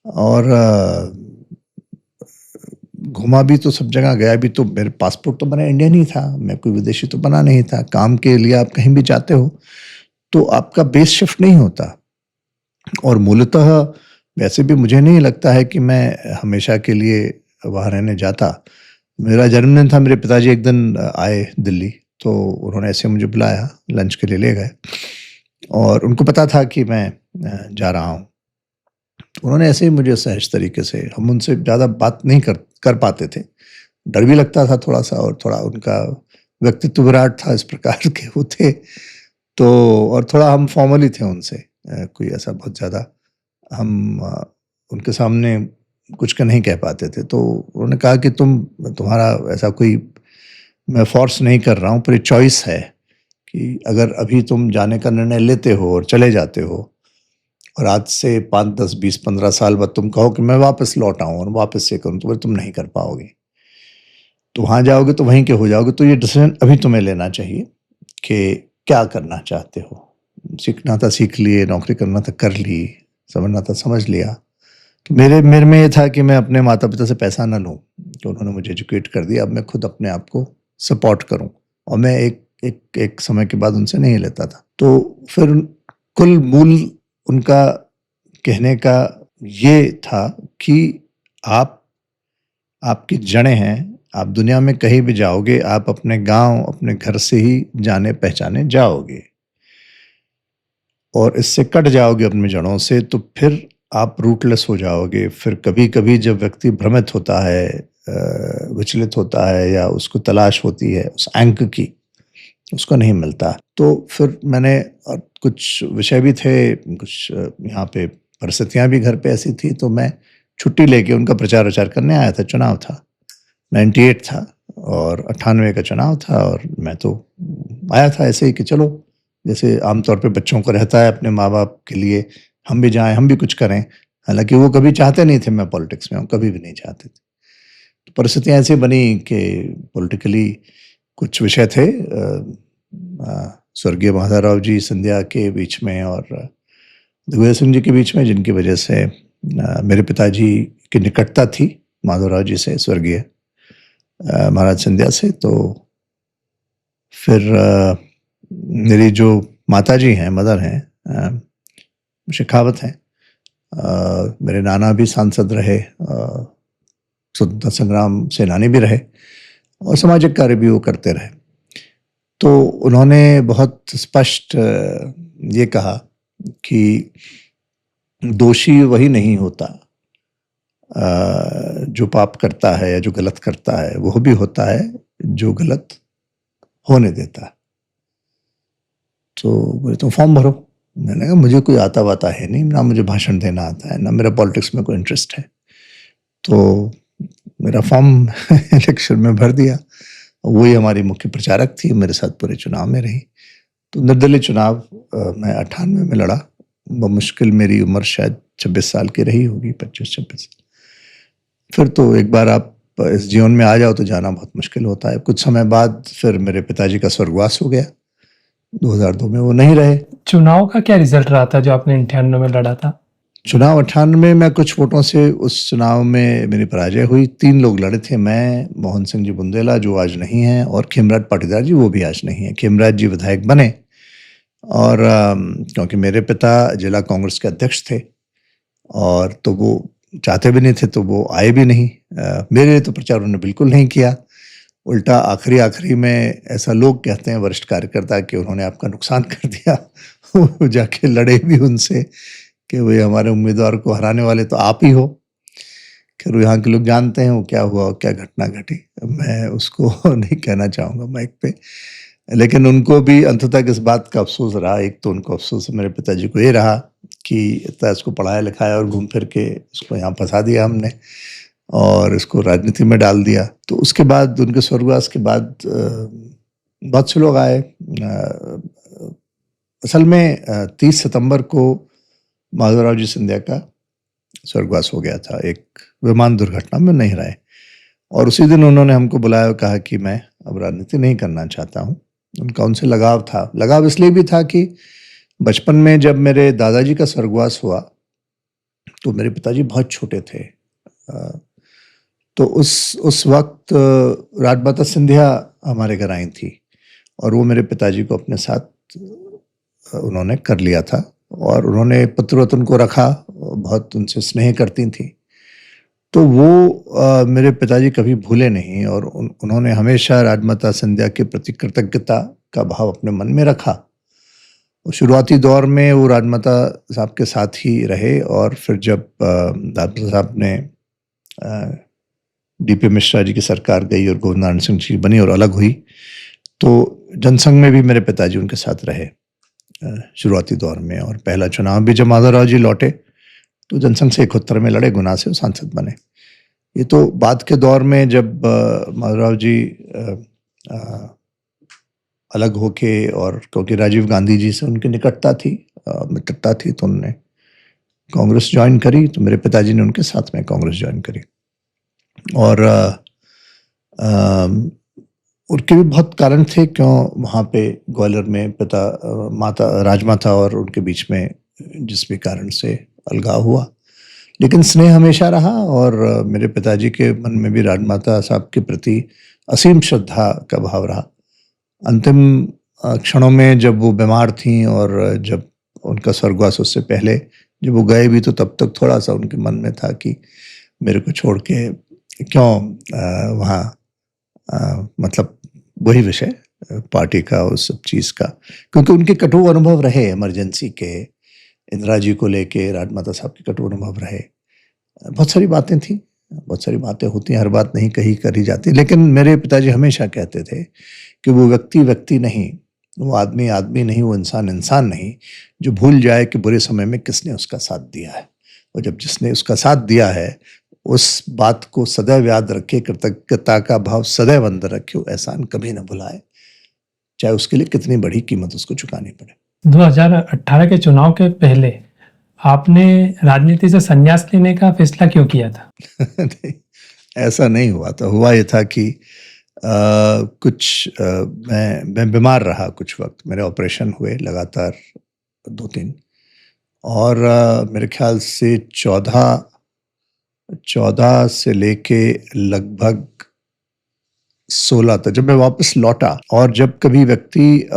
और घुमा भी तो सब जगह, गया भी। तो मेरे पासपोर्ट तो बना इंडियन ही था, मैं कोई विदेशी तो बना नहीं था। काम के लिए आप कहीं भी जाते हो तो आपका बेस शिफ्ट नहीं होता। और मूलतः वैसे भी मुझे नहीं लगता है कि मैं हमेशा के लिए वहाँ रहने जाता। मेरा जन्मदिन था, मेरे पिताजी एक दिन आए दिल्ली, तो उन्होंने ऐसे मुझे बुलाया, लंच के लिए ले गए और उनको पता था कि मैं जा रहा हूँ। उन्होंने ऐसे ही मुझे सहज तरीके से, हम उनसे ज़्यादा बात नहीं कर पाते थे, डर भी लगता था थोड़ा सा, और थोड़ा उनका व्यक्तित्व विराट था, इस प्रकार के वो थे। तो और थोड़ा हम फॉर्मली थे उनसे, कोई ऐसा बहुत ज़्यादा हम उनके सामने कुछ का नहीं कह पाते थे। तो उन्होंने कहा कि तुम्हारा ऐसा कोई, मैं फ़ोर्स नहीं कर रहा हूँ, पर ये चॉइस है कि अगर अभी तुम जाने का निर्णय लेते हो और चले जाते हो और आज से 5, 10, 20, 15 साल बाद तुम कहो कि मैं वापस लौट आऊँ और वापस से करूँ, तो फिर तुम नहीं कर पाओगे। तो वहाँ जाओगे तो वहीं के हो जाओगे। तो ये डिसीजन अभी तुम्हें लेना चाहिए कि क्या करना चाहते हो। सीखना था सीख लिए, नौकरी करना था कर ली, समझना था समझ लिया। तो मेरे मेरे में ये था कि मैं अपने माता-पिता से पैसा ना लूँ, तो उन्होंने मुझे एजुकेट कर दिया। अब मैं खुद अपने आप को सपोर्ट करूँ, और मैं एक समय के बाद उनसे नहीं लेता था। तो फिर कुल मूल उनका कहने का ये था कि आपकी जड़ें हैं, आप दुनिया में कहीं भी जाओगे, आप अपने गाँव, अपने घर से ही जाने पहचाने जाओगे, और इससे कट जाओगे अपनी जड़ों से तो फिर आप रूटलेस हो जाओगे। फिर कभी-कभी जब व्यक्ति भ्रमित होता है, विचलित होता है, या उसको तलाश होती है उस एंक की, उसको नहीं मिलता। तो फिर मैंने, और कुछ विषय भी थे, कुछ यहाँ पे परिस्थितियाँ भी घर पे ऐसी थी, तो मैं छुट्टी लेके उनका प्रचार-वचार करने आया था। चुनाव था, 98 था और 98 का चुनाव था, और मैं तो आया था ऐसे ही कि चलो, जैसे आमतौर पे बच्चों को रहता है अपने माँ-बाप के लिए, हम भी जाएँ, हम भी कुछ करें। हालाँकि वो कभी चाहते नहीं थे मैं पॉलिटिक्स में आऊँ, कभी भी नहीं चाहते थे। तो परिस्थितियाँ ऐसी बनी कि पॉलिटिकली कुछ विषय थे, स्वर्गीय माधवराव जी सिंधिया के बीच में और दिग्विजय सिंह जी के बीच में, जिनकी वजह से मेरे पिताजी की निकटता थी माधवराव जी से, स्वर्गीय महाराज सिंधिया से। तो फिर मेरी जो माताजी हैं, मदर हैं, शेखावत हैं, मेरे नाना भी सांसद रहे, स्वतंत्रता संग्राम सेनानी भी रहे, और सामाजिक कार्य भी वो करते रहे। तो उन्होंने बहुत स्पष्ट ये कहा कि दोषी वही नहीं होता जो पाप करता है या जो गलत करता है, वो भी होता है जो गलत होने देता है। तो बोले तुम फॉर्म भरो। मैंने कहा मुझे कोई आता वाता है नहीं, ना मुझे भाषण देना आता है, ना मेरा पॉलिटिक्स में कोई इंटरेस्ट है। तो मेरा फॉर्म इलेक्शन में भर दिया। वही हमारी मुख्य प्रचारक थी, मेरे साथ पूरे चुनाव में रही। तो निर्दलीय चुनाव मैं 98 में लड़ा। बमुश्किल मेरी उम्र शायद 26 साल की रही होगी, 25-26। फिर तो एक बार आप इस जीवन में आ जाओ तो जाना बहुत मुश्किल होता है। कुछ समय बाद फिर मेरे पिताजी का स्वर्गवास हो गया। 2002 में वो नहीं रहे। चुनाव का क्या रिजल्ट रहा था जो आपने 98 में लड़ा था? चुनाव 98 में कुछ वोटों से उस चुनाव में मेरी पराजय हुई। 3 लोग लड़े थे, मैं, मोहन सिंह जी बुंदेला जो आज नहीं हैं, और खेमराज पाटीदार जी, वो भी आज नहीं हैं। खेमराज जी विधायक बने, और क्योंकि मेरे पिता जिला कांग्रेस के अध्यक्ष थे, और तो वो चाहते भी नहीं थे, तो वो आए भी नहीं। मेरे लिए तो प्रचार उन्होंने बिल्कुल नहीं किया। उल्टा आखिरी में ऐसा लोग कहते हैं वरिष्ठ कार्यकर्ता कि उन्होंने आपका नुकसान कर दिया। वो जाके लड़े भी उनसे कि भाई हमारे उम्मीदवार को हराने वाले तो आप ही हो। खैर यहाँ के लोग जानते हैं वो क्या हुआ और क्या घटना घटी, मैं उसको नहीं कहना चाहूँगा माइक पे। लेकिन उनको भी अंततः इस बात का अफसोस रहा। एक तो उनको अफसोस मेरे पिताजी को ये रहा कि इतना इसको पढ़ाया लिखाया और घूम फिर के इसको यहाँ फंसा दिया हमने और इसको राजनीति में डाल दिया। तो उसके बाद उनके स्वर्गवास के बाद बहुत से लोग आए। असल में 30 सितंबर को माधवराव जी सिंधिया का स्वर्गवास हो गया था, एक विमान दुर्घटना में नहीं रहे, और उसी दिन उन्होंने हमको बुलाया और कहा कि मैं अब राजनीति नहीं करना चाहता हूँ। उनका उनसे लगाव था। लगाव इसलिए भी था कि बचपन में जब मेरे दादाजी का स्वर्गवास हुआ तो मेरे पिताजी बहुत छोटे थे। तो उस वक्त राजमाता सिंधिया हमारे घर आई थी और वो मेरे पिताजी को अपने साथ उन्होंने कर लिया था, और उन्होंने पुत्रवत उनको रखा, बहुत उनसे स्नेह करती थी। तो वो मेरे पिताजी कभी भूले नहीं, और उन्होंने हमेशा राजमाता सिंधिया के प्रति कृतज्ञता का भाव अपने मन में रखा। शुरुआती दौर में वो राजमाता साहब के साथ ही रहे, और फिर जब राजमाता साहब ने डीपी मिश्रा जी की सरकार गई और गोविंद नारायण सिंह जी बनी और अलग हुई, तो जनसंघ में भी मेरे पिताजी उनके साथ रहे। शुरुआती दौर में, और पहला चुनाव भी जब माधवराव जी लौटे तो जनसंघ से 71 में लड़े, गुना से सांसद बने। ये तो बाद के दौर में जब माधवराव जी अलग होके, और क्योंकि राजीव गांधी जी से उनकी निकटता थी, मित्रता थी, तो उन्होंने कांग्रेस ज्वाइन करी। तो मेरे पिताजी ने उनके साथ में कांग्रेस ज्वाइन करी, और उनके भी बहुत कारण थे क्यों वहाँ पे ग्वालियर में पिता माता राजमाता और उनके बीच में जिस भी कारण से अलगाव हुआ, लेकिन स्नेह हमेशा रहा। और मेरे पिताजी के मन में भी राजमाता साहब के प्रति असीम श्रद्धा का भाव रहा। अंतिम क्षणों में जब वो बीमार थीं और जब उनका स्वर्गवास, उससे पहले जब वो गए भी, तो तब तक थोड़ा सा उनके मन में था कि मेरे को छोड़ के क्यों वहाँ, मतलब वही विषय पार्टी का, उस सब चीज़ का, क्योंकि उनके कटु अनुभव रहे इमरजेंसी के, इंदिरा जी को लेके, राजमाता साहब के कटु अनुभव रहे। बहुत सारी बातें थी, बहुत सारी बातें होती हैं, हर बात नहीं कही करी जाती, लेकिन मेरे पिताजी हमेशा कहते थे कि वो व्यक्ति व्यक्ति नहीं, वो आदमी आदमी नहीं, वो इंसान इंसान नहीं, जो भूल जाए कि बुरे समय में किसने उसका साथ दिया है। और जब जिसने उसका साथ दिया है उस बात को सदैव याद रखे, कृतज्ञता का भाव सदैव अंदर रखे, एहसान कभी ना भुलाए, चाहे उसके लिए कितनी बड़ी कीमत उसको चुकानी पड़े। 2018 के चुनाव के पहले आपने राजनीति से संन्यास लेने का फैसला क्यों किया था? नहीं, ऐसा नहीं हुआ था। हुआ ये था कि मैं बीमार रहा कुछ वक्त, मेरे ऑपरेशन हुए लगातार 2-3, और मेरे ख्याल से 14 से लेके लगभग 16 तक, जब मैं वापस लौटा, और जब कभी व्यक्ति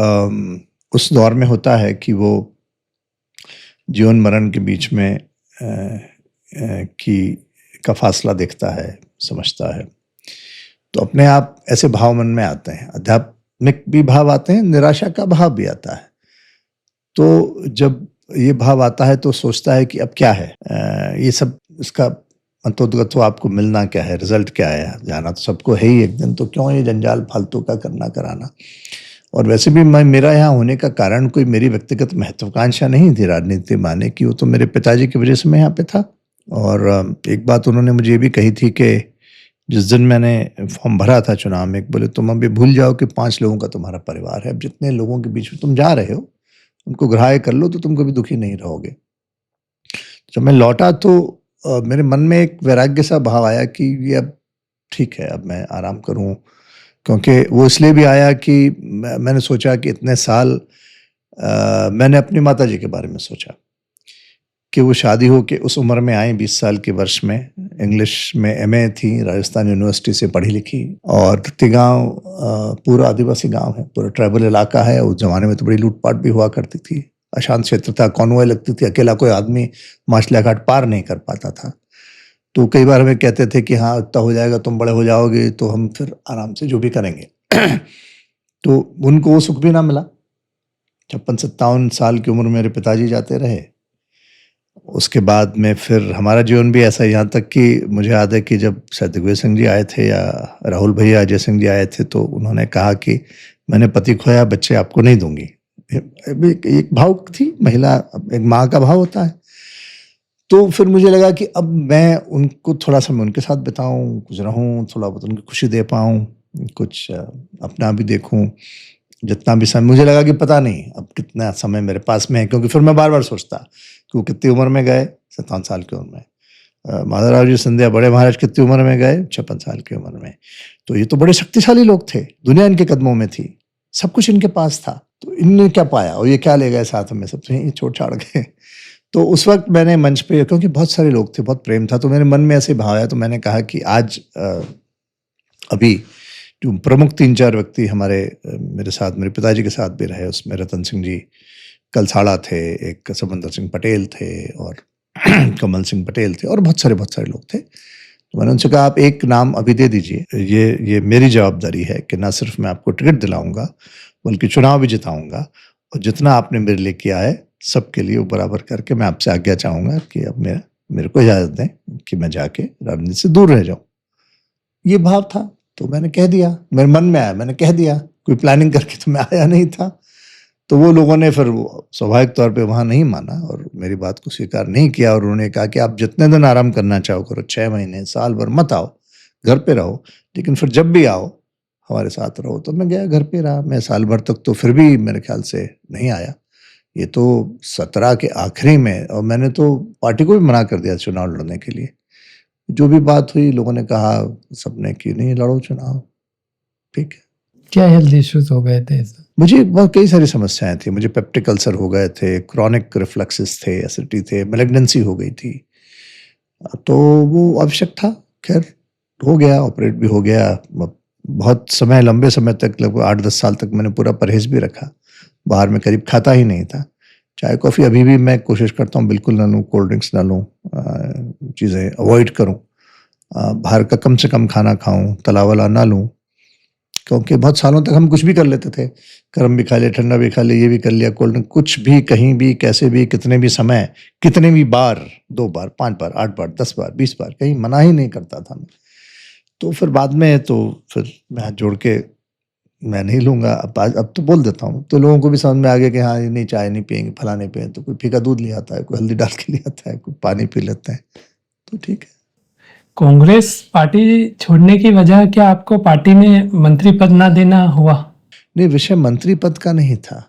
उस दौर में होता है कि वो जीवन मरण के बीच में का फासला देखता है, समझता है, तो अपने आप ऐसे भाव मन में आते हैं, आध्यात्मिक भी भाव आते हैं, निराशा का भाव भी आता है। तो जब ये भाव आता है तो सोचता है कि अब क्या है, ये सब, इसका अंतोदगत तो आपको मिलना क्या है, रिजल्ट क्या है, जाना तो सबको है ही एक दिन, तो क्यों ये जंजाल फालतू का करना कराना। और वैसे भी मेरा यहाँ होने का कारण कोई मेरी व्यक्तिगत महत्वाकांक्षा नहीं थी राजनीति में आने की, वो तो मेरे पिताजी की वजह से मैं यहाँ पे था। और एक बात उन्होंने मुझे ये भी कही थी कि जिस दिन मैंने फॉर्म भरा था चुनाव में, बोले तुम अभी भूल जाओ कि 5 लोगों का तुम्हारा परिवार है, अब जितने लोगों के बीच में तुम जा रहे हो उनको ग्राह्य कर लो, तो तुम कभी दुखी नहीं रहोगे। जब मैं लौटा तो मेरे मन में एक वैराग्य सा भाव आया कि ये अब ठीक है, अब मैं आराम करूं, क्योंकि वो इसलिए भी आया कि मैंने सोचा कि इतने साल मैंने अपनी माता जी के बारे में सोचा कि वो शादी हो के उस उम्र में आई, 20 साल के वर्ष में, इंग्लिश में एमए थी, राजस्थान यूनिवर्सिटी से पढ़ी लिखी, और दत्ती गाँव पूरा आदिवासी गांव है, पूरा ट्राइबल इलाका है। उस जमाने में तो बड़ी लूटपाट भी हुआ करती थी, अशांत क्षेत्र था, कॉन्वॉय लगती थी, अकेला कोई आदमी माछलिया घाट पार नहीं कर पाता था। तो कई बार हमें कहते थे कि हाँ इतना हो जाएगा, तुम बड़े हो जाओगे तो हम फिर आराम से जो भी करेंगे। तो उनको वो सुख भी ना मिला। 56-57 साल की उम्र में मेरे पिताजी जाते रहे। उसके बाद में फिर हमारा जीवन भी ऐसा, यहाँ तक कि मुझे याद है कि जब शायद दिग्विजय सिंह जी आए थे या राहुल भैया अजय सिंह जी आए थे, तो उन्होंने कहा कि मैंने पति खोया, बच्चे आपको नहीं दूंगी। एक भाव थी, महिला, एक माँ का भाव होता है। तो फिर मुझे लगा कि अब मैं उनको थोड़ा समय उनके साथ बिताऊं, कुछ रहूं, थोड़ा बहुत उनकी खुशी दे पाऊं, कुछ अपना भी देखूं, जितना भी समय। मुझे लगा कि पता नहीं अब कितना समय मेरे पास में है, क्योंकि फिर मैं बार बार सोचता कि वो कितनी उम्र में गए, 57 साल की उम्र में। माधवराव जी सिंधिया बड़े महाराज कितनी उम्र में गए, 56 साल की उम्र में। तो ये तो बड़े शक्तिशाली लोग थे, दुनिया इनके कदमों में थी, सब कुछ इनके पास था, तो इनने क्या पाया और ये क्या ले गए साथ में, सब तो यहीं छोड़ छाड़ गए। तो उस वक्त मैंने मंच पे, क्योंकि बहुत सारे लोग थे, बहुत प्रेम था, तो मेरे मन में ऐसे भाव आया, तो मैंने कहा कि आज अभी जो प्रमुख 3-4 व्यक्ति हमारे मेरे साथ, मेरे पिताजी के साथ भी रहे, उसमें रतन सिंह जी कलसाड़ा थे, एक समंदर सिंह पटेल थे, और कमल सिंह पटेल थे, और बहुत सारे लोग थे। तो मैंने उनसे कहा आप एक नाम अभी दे दीजिए, ये मेरी जवाबदारी है कि ना सिर्फ मैं आपको टिकट दिलाऊंगा बल्कि चुनाव भी जिताऊंगा, और जितना आपने मेरे लिए किया है सबके लिए वो बराबर करके मैं आपसे आज्ञा चाहूंगा कि अब मेरे को इजाजत दें कि मैं जाके राजनीति से दूर रह जाऊं। ये भाव था, तो मैंने कह दिया, मेरे मन में आया, मैंने कह दिया, कोई प्लानिंग करके तो मैं आया नहीं था। तो वो लोगों ने फिर स्वाभाविक तौर पे वहाँ नहीं माना और मेरी बात को स्वीकार नहीं किया और उन्होंने कहा कि आप जितने दिन आराम करना चाहो करो, 6 महीने, साल भर मत आओ, घर पे रहो, लेकिन फिर जब भी आओ हमारे साथ रहो। तो मैं गया, घर पे रहा। मैं साल भर तक तो फिर भी मेरे ख्याल से नहीं आया। ये तो 17 के आखिरी में, और मैंने तो पार्टी को भी मना कर दिया चुनाव लड़ने के लिए। जो भी बात हुई, लोगों ने कहा सबने कि नहीं लड़ो चुनाव, ठीक है। क्या हेल्थ इश्यूज हो गए थे ऐसा? मुझे बहुत कई सारी समस्याएं थी। मुझे पेप्टिक अल्सर हो गए थे, क्रॉनिक रिफ्लक्सेस थे, एसिडिटी थे, मैलिग्नेंसी हो गई थी। तो वो आवश्यक था। खैर हो गया, ऑपरेट भी हो गया। बहुत समय, लंबे समय तक, लगभग 8-10 साल तक मैंने पूरा परहेज भी रखा। बाहर में करीब खाता ही नहीं था। चाय कॉफ़ी अभी भी मैं कोशिश करता हूँ बिल्कुल ना लूँ, कोल्ड ड्रिंक्स ना लूँ, चीज़ें अवॉइड करूँ, बाहर का कम से कम खाना खाऊँ, तला वाला ना लूँ, क्योंकि बहुत सालों तक हम कुछ भी कर लेते थे। गर्म भी खा लिया, ठंडा भी खा लिया, ये भी कर लिया, कोल्ड ड्रिंक, कुछ भी, कहीं भी, कैसे भी, कितने भी समय, कितने भी बार, 2 बार, 5 बार, 8 बार, 10 बार, 20 बार, कहीं मना ही नहीं करता था मैं। तो फिर बाद में तो फिर मैं हाथ जोड़ के मैं नहीं लूँगा, अब तो बोल देता हूँ। तो लोगों को भी समझ में आ गया कि हाँ, ये नहीं, चाय नहीं पिएँगे, फलां नहीं पिएँगे। तो कोई फीका दूध ले आता है, कोई हल्दी डाल के ले आता है, कोई पानी पी लेते हैं, तो ठीक है। कांग्रेस पार्टी छोड़ने की वजह क्या आपको पार्टी में मंत्री पद ना देना हुआ? नहीं, विषय मंत्री पद का नहीं था।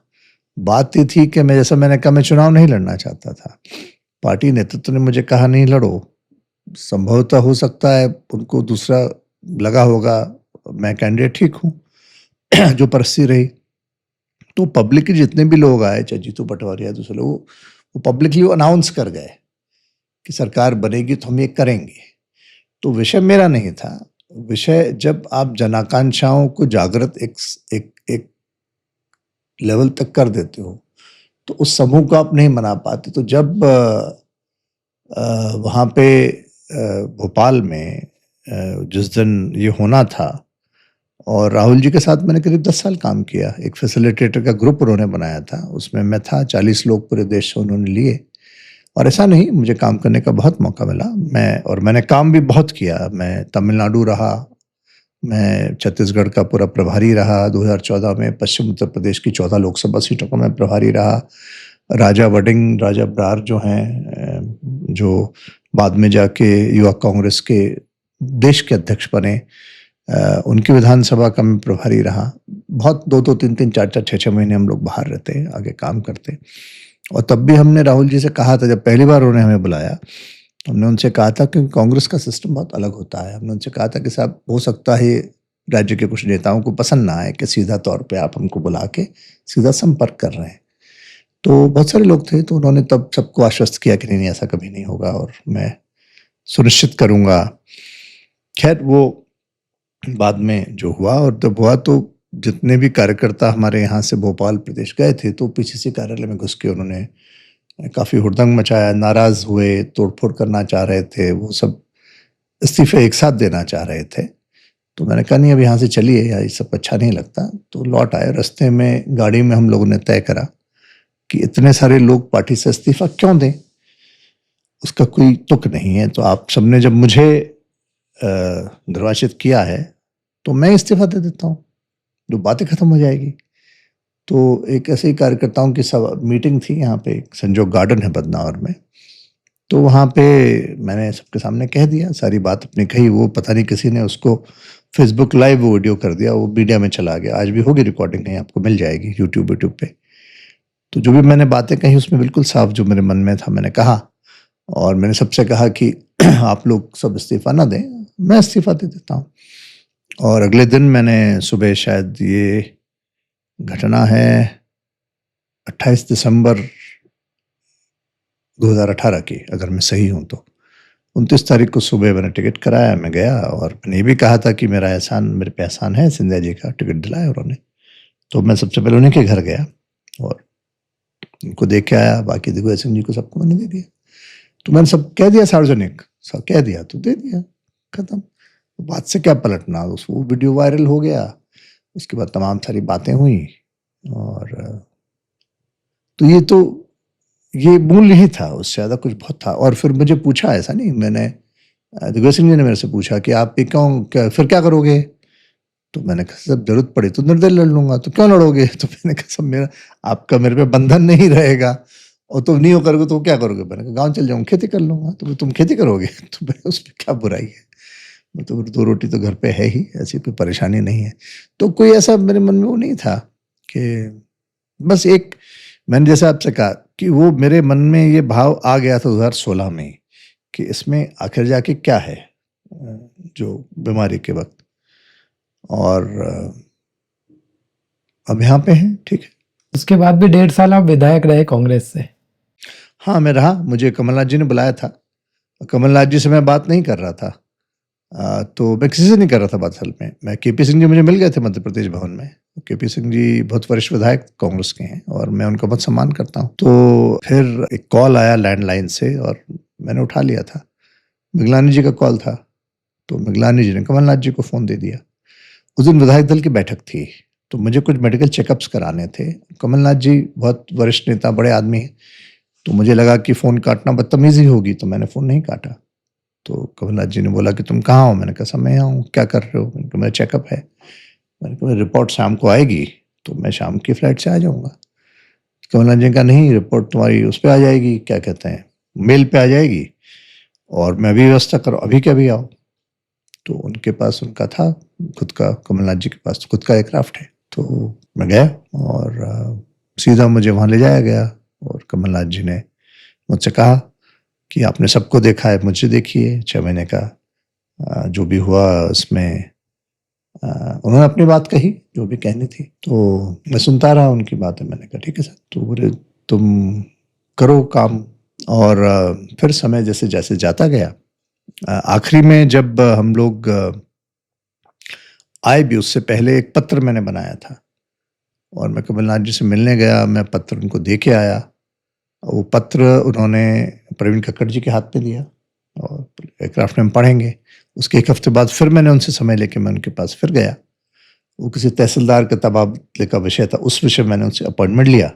बात ये थी कि मैं, जैसा मैंने कहा, मैं चुनाव नहीं लड़ना चाहता था। पार्टी नेतृत्व ने मुझे कहा नहीं लड़ो। संभवतः हो सकता है उनको दूसरा लगा होगा, मैं कैंडिडेट ठीक हूँ। जो परिस्थिति रही, तो पब्लिकली जितने भी लोग आए, चाहे जीतू पटवारिया, दूसरे लोग, वो पब्लिकली अनाउंस कर गए कि सरकार बनेगी तो हम ये करेंगे। तो विषय मेरा नहीं था। विषय, जब आप जनाकांक्षाओं को जागृत एक लेवल तक कर देते हो, तो उस समूह को आप नहीं मना पाते। तो जब वहाँ पे भोपाल में जिस दिन ये होना था, और राहुल जी के साथ मैंने करीब 10 साल काम किया। एक फैसिलिटेटर का ग्रुप उन्होंने बनाया था, उसमें मैं था। 40 लोग पूरे देश से उन्होंने लिए, और ऐसा नहीं, मुझे काम करने का बहुत मौका मिला। मैंने काम भी बहुत किया। मैं तमिलनाडु रहा, मैं छत्तीसगढ़ का पूरा प्रभारी रहा। 2014 में पश्चिम उत्तर प्रदेश की 14 लोकसभा सीटों का मैं प्रभारी रहा। राजा वडिंग, राजा ब्रार जो हैं, जो बाद में जाके युवा कांग्रेस के देश के अध्यक्ष बने, उनकी विधानसभा का मैं प्रभारी रहा। बहुत 2-2, 3-3, 4-4, 6-6 महीने हम लोग बाहर रहते, आगे काम करते। और तब भी हमने राहुल जी से कहा था, जब पहली बार उन्होंने हमें बुलाया, हमने उनसे कहा था कि कांग्रेस का सिस्टम बहुत अलग होता है। हमने उनसे कहा था कि साहब, हो सकता है राज्य के कुछ नेताओं को पसंद ना आए कि सीधा तौर पे आप हमको बुला के सीधा संपर्क कर रहे हैं। तो बहुत सारे लोग थे, तो उन्होंने तब सबको आश्वस्त किया कि नहीं, ऐसा कभी नहीं होगा और मैं सुनिश्चित करूँगा। खैर वो बाद में जो हुआ, और जब हुआ तो जितने भी कार्यकर्ता हमारे यहाँ से भोपाल प्रदेश गए थे, तो पीसीसी कार्यालय में घुस के उन्होंने काफ़ी हुड़दंग मचाया, नाराज़ हुए, तोड़फोड़ करना चाह रहे थे। वो सब इस्तीफे एक साथ देना चाह रहे थे। तो मैंने कहा नहीं, अब यहाँ से चलिए, या ये सब अच्छा नहीं लगता। तो लौट आए। रास्ते में गाड़ी में हम लोगों ने तय करा कि इतने सारे लोग पार्टी से इस्तीफा क्यों दें, उसका कोई तुक नहीं है। तो आप सबने जब मुझे निर्वाचित किया है, तो मैं इस्तीफा दे देता हूँ, जो बातें खत्म हो जाएगी। तो एक ऐसे ही कार्यकर्ताओं की सब मीटिंग थी यहाँ पे, संजोग गार्डन है बदनावर में। तो वहाँ पे मैंने सबके सामने कह दिया, सारी बात अपनी कही। वो पता नहीं किसी ने उसको फेसबुक लाइव वीडियो कर दिया, वो मीडिया में चला गया। आज भी होगी रिकॉर्डिंग, कहीं आपको मिल जाएगी यूट्यूब पे। तो जो भी मैंने बातें कही, उसमें बिल्कुल साफ जो मेरे मन में था मैंने कहा, और मैंने सबसे कहा कि आप लोग सब इस्तीफा ना दें, मैं इस्तीफा दे देता हूँ। और अगले दिन मैंने सुबह, शायद ये घटना है 28 दिसंबर 2018 की, अगर मैं सही हूँ तो 29 तारीख को सुबह मैंने टिकट कराया, मैं गया। और मैंने ये भी कहा था कि मेरा एहसान, मेरे पे एहसान है सिंधिया जी का, टिकट दिलाया उन्होंने। तो मैं सबसे पहले उन्हीं के घर गया और उनको देख के आया। बाकी दिग्विजय सिंह जी को सबको मैंने दे दिया। तो मैंने सब कह दिया, सार्वजनिक सब कह दिया, तो दे दिया, खत्म। बात से क्या पलटना, वो वीडियो वायरल हो गया। उसके बाद तमाम सारी बातें हुई, और तो ये मूल यही था, उससे ज़्यादा कुछ बहुत था। और फिर मुझे पूछा, ऐसा नहीं, मैंने दिग्विजय सिंह जी ने मेरे से पूछा कि आप फिर क्या करोगे, तो मैंने कहा सब जरूरत पड़ी तो निर्दलीय लड़ लूंगा। तो क्यों लड़ोगे? तो मैंने कहा सब मेरा आपका मेरे पे बंधन नहीं रहेगा और तुम नहीं हो करोगे तो क्या करोगे? मैंने कहा गाँव चल जाऊँ खेती कर लूंगा। तो तुम खेती करोगे? तो मैं उसमें क्या बुराई है, वो तो 2 रोटी तो घर पे है ही, ऐसी कोई परेशानी नहीं है। तो कोई ऐसा मेरे मन में वो नहीं था कि बस एक मैंने जैसे आपसे कहा कि वो मेरे मन में ये भाव आ गया था 2016 में कि इसमें आखिर जाके क्या है जो बीमारी के वक्त। और अब यहाँ पे हैं, ठीक है। उसके बाद भी 1.5 साल आप विधायक रहे कांग्रेस से। हाँ, मैं रहा, मुझे कमलनाथ जी ने बुलाया था। कमलनाथ जी से मैं बात नहीं कर रहा था। तो मैं किसी से नहीं कर रहा था बात असल में। मैं केपी सिंह जी मुझे मिल गए थे मध्य प्रदेश भवन में। केपी सिंह जी बहुत वरिष्ठ विधायक कांग्रेस के हैं और मैं उनका बहुत सम्मान करता हूँ। तो फिर एक कॉल आया लैंडलाइन से और मैंने उठा लिया था। मिगलानी जी का कॉल था, तो मिगलानी जी ने कमलनाथ जी को फ़ोन दे दिया। उस दिन विधायक दल की बैठक थी, तो मुझे कुछ मेडिकल चेकअप्स कराने थे। कमलनाथ जी बहुत वरिष्ठ नेता, बड़े आदमी हैं, तो मुझे लगा कि फ़ोन काटना बदतमीज़ी होगी, तो मैंने फ़ोन नहीं काटा। तो कमलनाथ जी ने बोला कि तुम कहाँ हो? मैंने कहा सर मैं यहाँ हूँ। क्या कर रहे हो? मैंने कहा मेरा चेकअप है। मैंने कहा रिपोर्ट शाम को आएगी तो मैं शाम की फ्लाइट से आ जाऊँगा। कमलनाथ जी ने कहा नहीं, रिपोर्ट तुम्हारी उस पे आ जाएगी, क्या कहते हैं, मेल पे आ जाएगी और मैं अभी व्यवस्था करो, अभी के अभी आओ। तो उनके पास उनका था खुद का, कमलनाथ जी के पास खुद का एयरक्राफ्ट है। तो मैं गया और सीधा मुझे वहाँ ले जाया गया और कमलनाथ जी ने मुझसे कहा कि आपने सबको देखा है, मुझे देखिए। 6 महीने का जो भी हुआ उसमें उन्होंने अपनी बात कही जो भी कहनी थी, तो मैं सुनता रहा उनकी बातें। मैंने कहा ठीक है सर। तो बोले तुम करो काम। और फिर समय जैसे जैसे जाता गया, आखिरी में जब हम लोग आए भी, उससे पहले एक पत्र मैंने बनाया था और मैं कमलनाथ जी से मिलने गया। मैं पत्र उनको दे के आया। वो पत्र उन्होंने प्रवीण कक्कड़ जी के हाथ में दिया और एयरक्राफ्ट में हम पढ़ेंगे। उसके 1 हफ्ते बाद फिर मैंने उनसे समय लेके मैं उनके पास फिर गया। वो किसी तहसीलदार के तबादले का विषय था, उस विषय मैंने उनसे अपॉइंटमेंट लिया।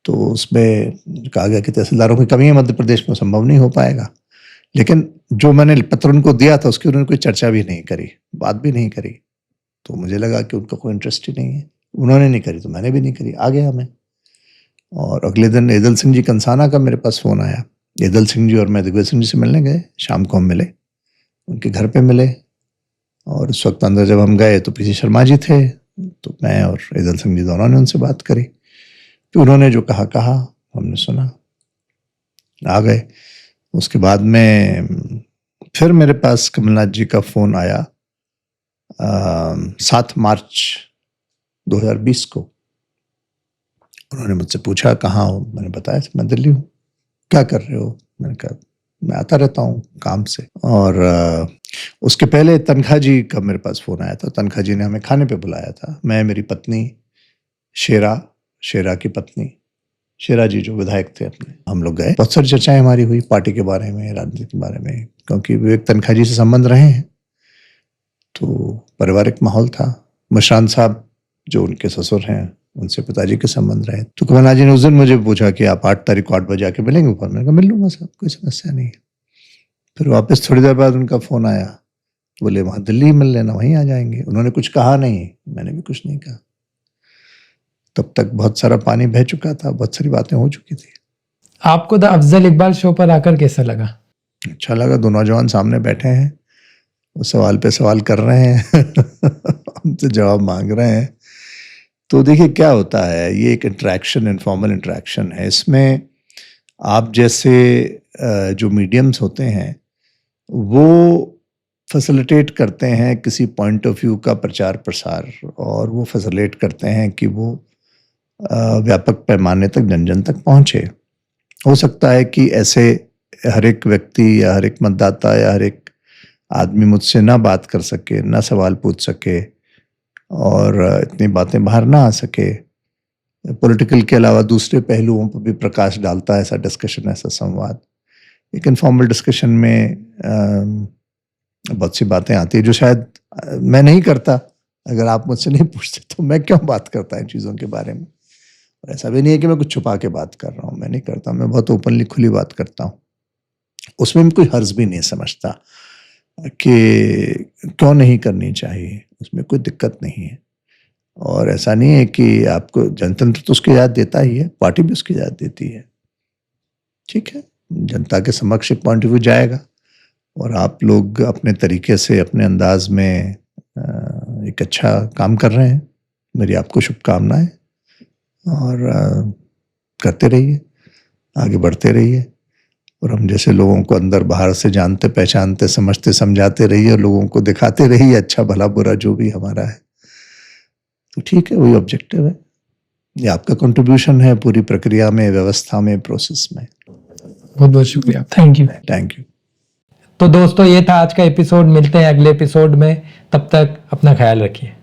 तो उसमें कहा गया कि तहसीलदारों की कमी है मध्य प्रदेश में, संभव नहीं हो पाएगा। लेकिन जो मैंने पत्र उनको दिया था उसकी उन्होंने कोई चर्चा भी नहीं करी, बात भी नहीं करी। तो मुझे लगा कि उनका कोई इंटरेस्ट ही नहीं है। उन्होंने नहीं करी तो मैंने भी नहीं करी, आ गया मैं। और अगले दिन एदल सिंह जी कंसाना का मेरे पास फ़ोन आया। एदल सिंह जी और मैं दिग्विजय सिंह जी से मिलने गए। शाम को हम मिले, उनके घर पे मिले और उस वक्त अंदर जब हम गए तो पीसी शर्मा जी थे। तो मैं और एदल सिंह जी दोनों ने उनसे बात करी। तो उन्होंने जो कहा हमने सुना, आ गए। उसके बाद में फिर मेरे पास कमलनाथ जी का फ़ोन आया 7 मार्च 2020 को। उन्होंने मुझसे पूछा कहाँ हो? मैंने बताया मैं दिल्ली हूँ। क्या कर रहे हो? मैंने कहा मैं आता रहता हूँ काम से। और उसके पहले तनखा जी का मेरे पास फ़ोन आया था। तनखा जी ने हमें खाने पे बुलाया था, मैं, मेरी पत्नी शेरा की पत्नी शेरा जी जो विधायक थे अपने, हम लोग गए। बहुत सारी चर्चाएं हमारी हुई पार्टी के बारे में, राजनीति के बारे में, क्योंकि विवेक तनखा जी से संबंध रहे हैं तो पारिवारिक माहौल था। मशान साहब जो उनके ससुर हैं उनसे पिताजी के संबंध रहे। तो कमलनाथ जी ने उस दिन मुझे पूछा कि आप 8 तारीख को 8 बजे आके मिलेंगे ऊपर? मैंने कहा मिल लूंगा साहब, कोई समस्या नहीं है। फिर वापस थोड़ी देर बाद उनका फ़ोन आया, बोले वहाँ दिल्ली मिल लेना, वहीं आ जाएंगे। उन्होंने कुछ कहा नहीं, मैंने भी कुछ नहीं कहा। तब तक बहुत सारा पानी बह चुका था, बहुत सारी बातें हो चुकी थी। आपको द अफजल इकबाल शो पर आकर कैसा लगा? अच्छा लगा। 2 नौजवान सामने बैठे हैं, वो सवाल पे सवाल कर रहे हैं हमसे जवाब मांग रहे हैं। तो देखिए क्या होता है, ये एक इंटरेक्शन, इनफॉर्मल इंटरेक्शन है। इसमें आप जैसे जो मीडियम्स होते हैं वो फैसिलिटेट करते हैं किसी पॉइंट ऑफ व्यू का प्रचार प्रसार, और वो फैसिलिटेट करते हैं कि वो व्यापक पैमाने तक जन जन तक पहुंचे। हो सकता है कि ऐसे हर एक व्यक्ति या हर एक मतदाता या हर एक आदमी मुझसे ना बात कर सके, ना सवाल पूछ सके और इतनी बातें बाहर ना आ सके। पॉलिटिकल के अलावा दूसरे पहलुओं पर भी प्रकाश डालता है ऐसा डिस्कशन, ऐसा संवाद। एक इनफॉर्मल डिस्कशन में बहुत सी बातें आती है जो शायद मैं नहीं करता। अगर आप मुझसे नहीं पूछते तो मैं क्यों बात करता इन चीज़ों के बारे में। और ऐसा भी नहीं है कि मैं कुछ छुपा के बात कर रहा हूँ, मैं नहीं करता। मैं बहुत ओपनली खुली बात करता हूँ, उसमें मैं कोई हर्ज भी नहीं समझता। कि क्यों नहीं करनी चाहिए, उसमें कोई दिक्कत नहीं है। और ऐसा नहीं है कि आपको जनतंत्र तो उसकी इजाज़त देता ही है, पार्टी भी उसकी इजाज़त देती है। ठीक है, जनता के समक्ष एक पॉइंट ऑफ व्यू जाएगा और आप लोग अपने तरीके से, अपने अंदाज में एक अच्छा काम कर रहे हैं। मेरी आपको शुभकामनाएं और करते रहिए, आगे बढ़ते रहिए और हम जैसे लोगों को अंदर बाहर से जानते, पहचानते, समझते, समझाते रहिए और लोगों को दिखाते रहिए अच्छा भला बुरा जो भी हमारा है। तो ठीक है, वही ऑब्जेक्टिव है, ये आपका कंट्रीब्यूशन है पूरी प्रक्रिया में, व्यवस्था में, प्रोसेस में। बहुत बहुत शुक्रिया। Thank you. Thank you. तो दोस्तों, ये था आज का एपिसोड। मिलते हैं अगले एपिसोड में, तब तक अपना ख्याल रखिए।